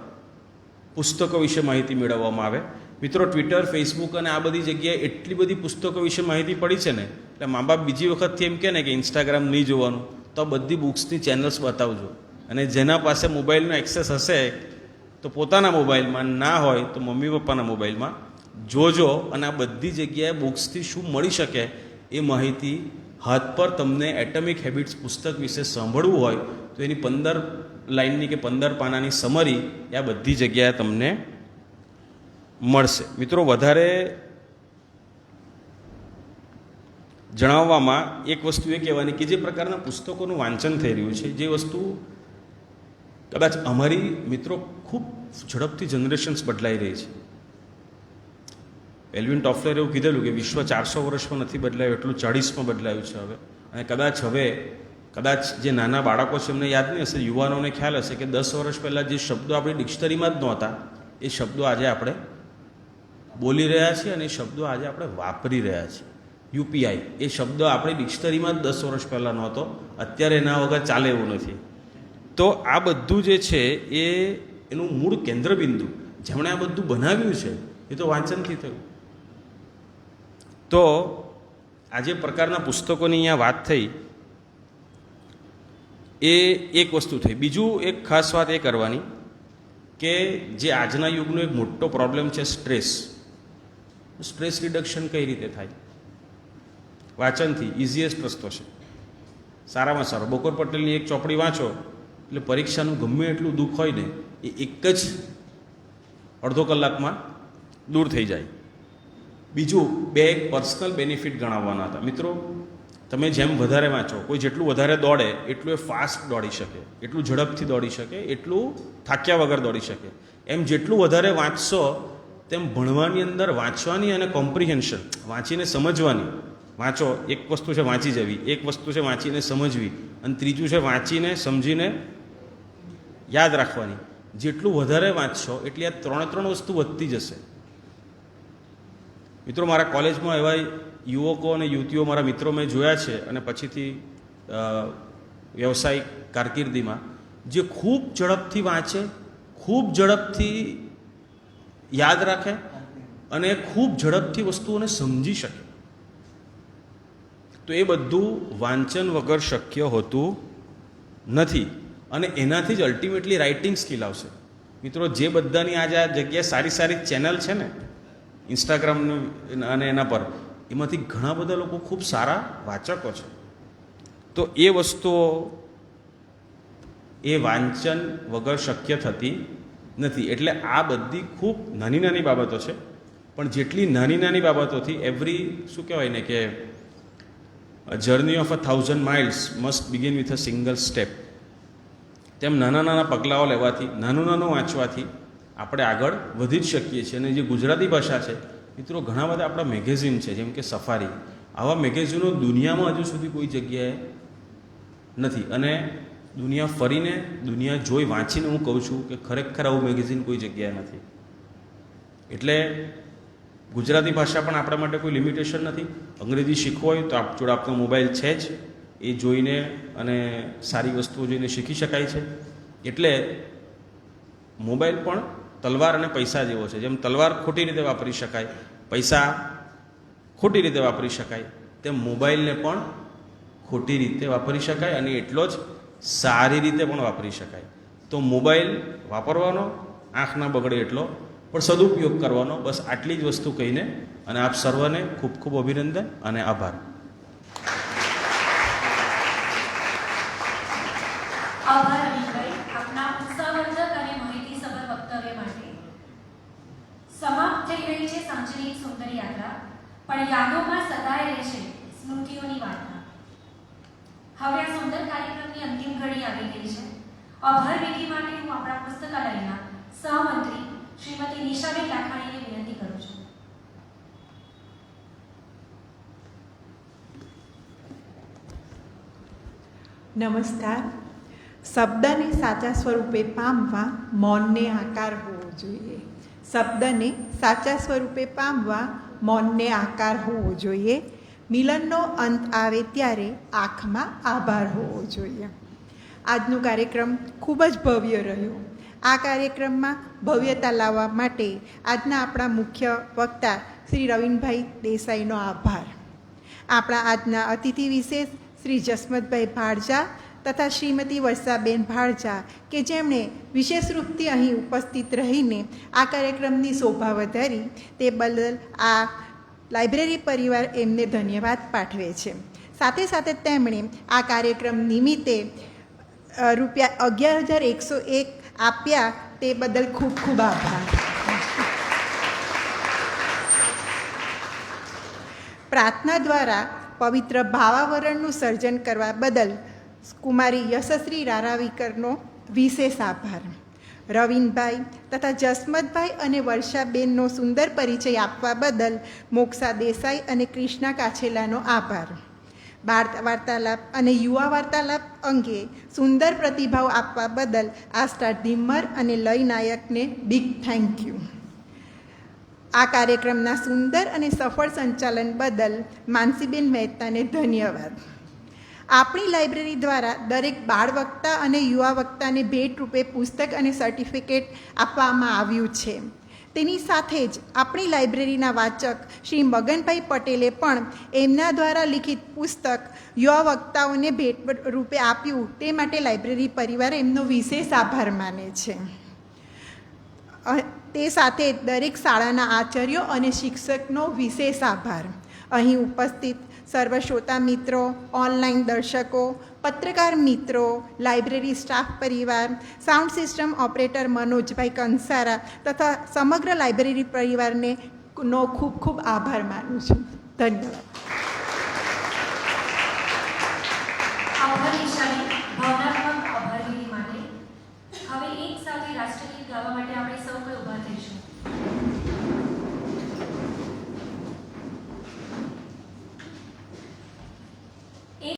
પુસ્તકો વિશે માહિતી મેળવવામાં આવે. મિત્રો, ટ્વિટર, ફેસબુક અને આ બધી જગ્યાએ એટલી બધી પુસ્તકો વિશે માહિતી પડી છે ને, એટલે મા બાપ બીજી વખતથી એમ કહે ને કે ઇન્સ્ટાગ્રામ નહીં જોવાનું, તો બધી બુક્સની ચેનલ્સ બતાવજો. અને જેના પાસે મોબાઈલનો એક્સેસ હશે તો પોતાના મોબાઈલમાં, ના હોય તો મમ્મી પપ્પાના મોબાઈલમાં જોજો. અને આ બધી જગ્યાએ બુક્સથી શું મળી શકે એ માહિતી હાથ પર તમને એટમિક હેબિટ્સ પુસ્તક વિશે સાંભળવું હોય તો એની 15 લાઇનની કે 15 પાનાની સમરી એ આ બધી જગ્યાએ તમને મળશે. મિત્રો, વધારે જણાવવામાં એક વસ્તુ એ કહેવાની કે જે પ્રકારના પુસ્તકોનું વાંચન થઈ રહ્યું છે, જે વસ્તુ કદાચ અમારી મિત્રો ખૂબ ઝડપથી જનરેશન્સ બદલાઈ રહી છે. એલ્વિન ટોફલરે એવું કીધેલું કે વિશ્વ 400 વર્ષમાં નથી બદલાયું એટલું 40માં બદલાયું છે હવે. અને કદાચ જે નાના બાળકો છે એમને યાદ નહીં હશે, યુવાનોને ખ્યાલ હશે કે 10 વર્ષ પહેલાં જે શબ્દો આપણી ડિક્શનરીમાં જ નહોતા એ શબ્દો આજે આપણે બોલી રહ્યા છીએ અને એ શબ્દો આજે આપણે વાપરી રહ્યા છીએ. UPI એ શબ્દ આપણી ડિક્શનરીમાં જ 10 વર્ષ પહેલાં નહોતો, અત્યારે એના વગર ચાલે એવું નથી. તો આ બધું જે છે એ એનું મૂળ કેન્દ્રબિંદુ જેમણે આ બધું બનાવ્યું છે એ તો વાંચનથી થયું. તો આ જે પ્રકારના પુસ્તકોની અહીંયા વાત થઈ એ એક વસ્તુ થઈ. બીજું એક ખાસ વાત એ કરવાની કે જે આજના યુગનો એક મોટો પ્રોબ્લેમ છે સ્ટ્રેસ રિડક્શન કઈ રીતે થાય? વાંચનથી ઇઝીએસ્ટ રસ્તો છે, સારામાં સારો. બકોર પટેલની એક ચોપડી વાંચો એટલે પરીક્ષાનું ગમે એટલું દુઃખ હોય ને એ એક જ અડધો કલાકમાં દૂર થઈ જાય. બીજું એક પર્સનલ બેનિફિટ ગણાવવાના હતા. મિત્રો, તમે જેમ વધારે વાંચો, કોઈ જેટલું વધારે દોડે એટલું એ ફાસ્ટ દોડી શકે, એટલું ઝડપથી દોડી શકે, એટલું થાક્યા વગર દોડી શકે. એમ જેટલું વધારે વાંચશો તેમ ભણવાની અંદર વાંચવાની અને કોમ્પ્રિહેન્શન, વાંચીને સમજવાની. વાંચો, એક વસ્તુ છે વાંચી જવી, એક વસ્તુ છે વાંચીને સમજવી, અને ત્રીજું છે વાંચીને સમજીને યાદ રાખવાની. જેટલું વધારે વાંચશો એટલી આ ત્રણ વસ્તુ વધતી જશે. મિત્રો, મારા કોલેજમાં એવા યુવકો અને યુવતીઓ મારા મિત્રો મેં જોયા છે, અને પછીથી વ્યવસાયિક કારકિર્દીમાં, જે ખૂબ ઝડપથી વાંચે, ખૂબ ઝડપથી યાદ રાખે અને ખૂબ ઝડપથી વસ્તુઓને સમજી શકે. તો એ બધું વાંચન વગર શક્ય હોતું નથી, અને એનાથી જ અલ્ટિમેટલી રાઇટિંગ સ્કિલ આવશે. મિત્રો, જે બધાની આજે આ જગ્યાએ સારી સારી ચેનલ છે ને ઇન્સ્ટાગ્રામ અને એના પર, એમાંથી ઘણા બધા લોકો ખૂબ સારા વાચકો છે. તો એ વસ્તુઓ એ વાંચન વગર શક્ય થતી નથી. એટલે આ બધી ખૂબ નાની નાની બાબતો છે, પણ જેટલી નાની નાની બાબતોથી શું કહેવાય ને કે journey of 1000 miles must begin with a single step. તેમ નાના નાના પગલાઓ લેવાથી, નાનું વાંચવાથી આપણે આગળ વધી જ શકીએ છીએ. અને જે ગુજરાતી ભાષા છે મિત્રો, ઘણા બધા આપણા મેગેઝિન છે, જેમ કે સફારી, આવા મેગેઝિનો દુનિયામાં હજુ સુધી કોઈ જગ્યાએ નથી. અને દુનિયા ફરીને, દુનિયા જોઈ વાંચીને હું કહું છું કે ખરેખર આવું મેગેઝિન કોઈ જગ્યાએ નથી. એટલે ગુજરાતી ભાષા પણ આપણા માટે કોઈ લિમિટેશન નથી. અંગ્રેજી શીખવું હોય તો આપ જોડે આપનો મોબાઈલ છે જ, એ જોઈને અને સારી વસ્તુઓ જોઈને શીખી શકાય છે. એટલે મોબાઈલ પણ તલવાર અને પૈસા જેવો છે. જેમ તલવાર ખોટી રીતે વાપરી શકાય, પૈસા ખોટી રીતે વાપરી શકાય, તેમ મોબાઈલને પણ ખોટી રીતે વાપરી શકાય અને એટલો જ સારી રીતે પણ વાપરી શકાય. તો મોબાઈલ વાપરવાનો, આંખ ના બગડે એટલો, પણ સદુપયોગ કરવાનો. બસ આટલી જ વસ્તુ કહીને અને આપ સર્વને ખૂબ ખૂબ અભિનંદન અને આભાર. આભાર અનિલભાઈ, આપના ઉત્સાહવર્ધક અને માહિતીસભર વક્તવ્ય માટે. સમાપ્ત થઈ રહી છે સાંજની સુંદર યાત્રા, પણ યાદોમાં સદાય રહેશે સ્મૃતિઓની વાર્તા. હવે આ સુંદર કાર્યક્રમની અંતિમ ઘડી આવી ગઈ છે. આભાર વિધિ માટે હું આપણા પુસ્તકાલયના સહમંત્રી શ્રીમતી નિશાબેન લાખાણીને વિનંતી કરું છું. નમસ્કાર. શબ્દને સાચા સ્વરૂપે પામવા મૌનને આકાર હોવો જોઈએ. શબ્દને સાચા સ્વરૂપે પામવા મૌનને આકાર હોવો જોઈએ. મિલનનો અંત આવે ત્યારે આંખમાં આભાર હોવો જોઈએ. આજનો કાર્યક્રમ ખૂબ જ ભવ્ય રહ્યો. આ કાર્યક્રમમાં ભવ્યતા લાવવા માટે આજના આપણા મુખ્ય વક્તા શ્રી રવિનભાઈ દેસાઈનો આભાર. આપણા આજના અતિથિ વિશેષ શ્રી જસમતભાઈ ભાડજા તથા શ્રીમતી વર્ષાબેન ભાડજા, કે જેમણે વિશેષ રૂપથી અહીં ઉપસ્થિત રહીને આ કાર્યક્રમની શોભા વધારી, તે બદલ આ લાઇબ્રેરી પરિવાર એમને ધન્યવાદ પાઠવે છે. સાથે સાથે તેમણે આ કાર્યક્રમ નિમિત્તે રૂપિયા 11,101 આપ્યા, તે બદલ ખૂબ ખૂબ આભાર. પ્રાર્થના દ્વારા પવિત્ર ભાવાવરણનું સર્જન કરવા બદલ કુમારી યશસ્વી રારાવીકરનો વિશેષ આભાર. રવિનભાઈ તથા જસમતભાઈ અને વર્ષાબેનનો સુંદર પરિચય આપવા બદલ મોક્ષા દેસાઈ અને કૃષ્ણા કાછેલાનો આભાર. બાળ વાર્તાલાપ અને યુવા વાર્તાલાપ અંગે સુંદર પ્રતિભાવ આપવા બદલ આસ્ટા ઢીમ્મર અને લય નાયકને બિગ થેન્ક યુ. આ કાર્યક્રમના સુંદર અને સફળ સંચાલન બદલ માનસીબેન મહેતાને ધન્યવાદ. આપણી લાઇબ્રેરી દ્વારા દરેક બાળ વક્તા અને યુવા વક્તાને ભેટ રૂપે પુસ્તક અને સર્ટિફિકેટ આપવામાં આવ્યું છે. તેની સાથે જ આપણી લાઇબ્રેરીના વાચક શ્રી મગનભાઈ પટેલે પણ એમના દ્વારા લિખિત પુસ્તક યુવા વક્તાઓને ભેટ રૂપે આપ્યું, તે માટે લાઇબ્રેરી પરિવાર એમનો વિશેષ આભાર માને છે. તે સાથે દરેક શાળાના આચાર્યો અને શિક્ષકનો વિશેષ આભાર. અહીં ઉપસ્થિત સર્વ શ્રોતા મિત્રો, ઓનલાઈન દર્શકો, પત્રકાર મિત્રો, લાઇબ્રેરી સ્ટાફ પરિવાર, સાઉન્ડ સિસ્ટમ ઓપરેટર મનોજભાઈ કંસારા તથા સમગ્ર લાઇબ્રેરી પરિવારને ખૂબ ખૂબ આભાર માનું છું. ધન્યવાદ. આભાર ઈશાની, ભાવનાત્મક આભાર માટે. હવે એક સાથે રાષ્ટ્રગીત ગાવા માટે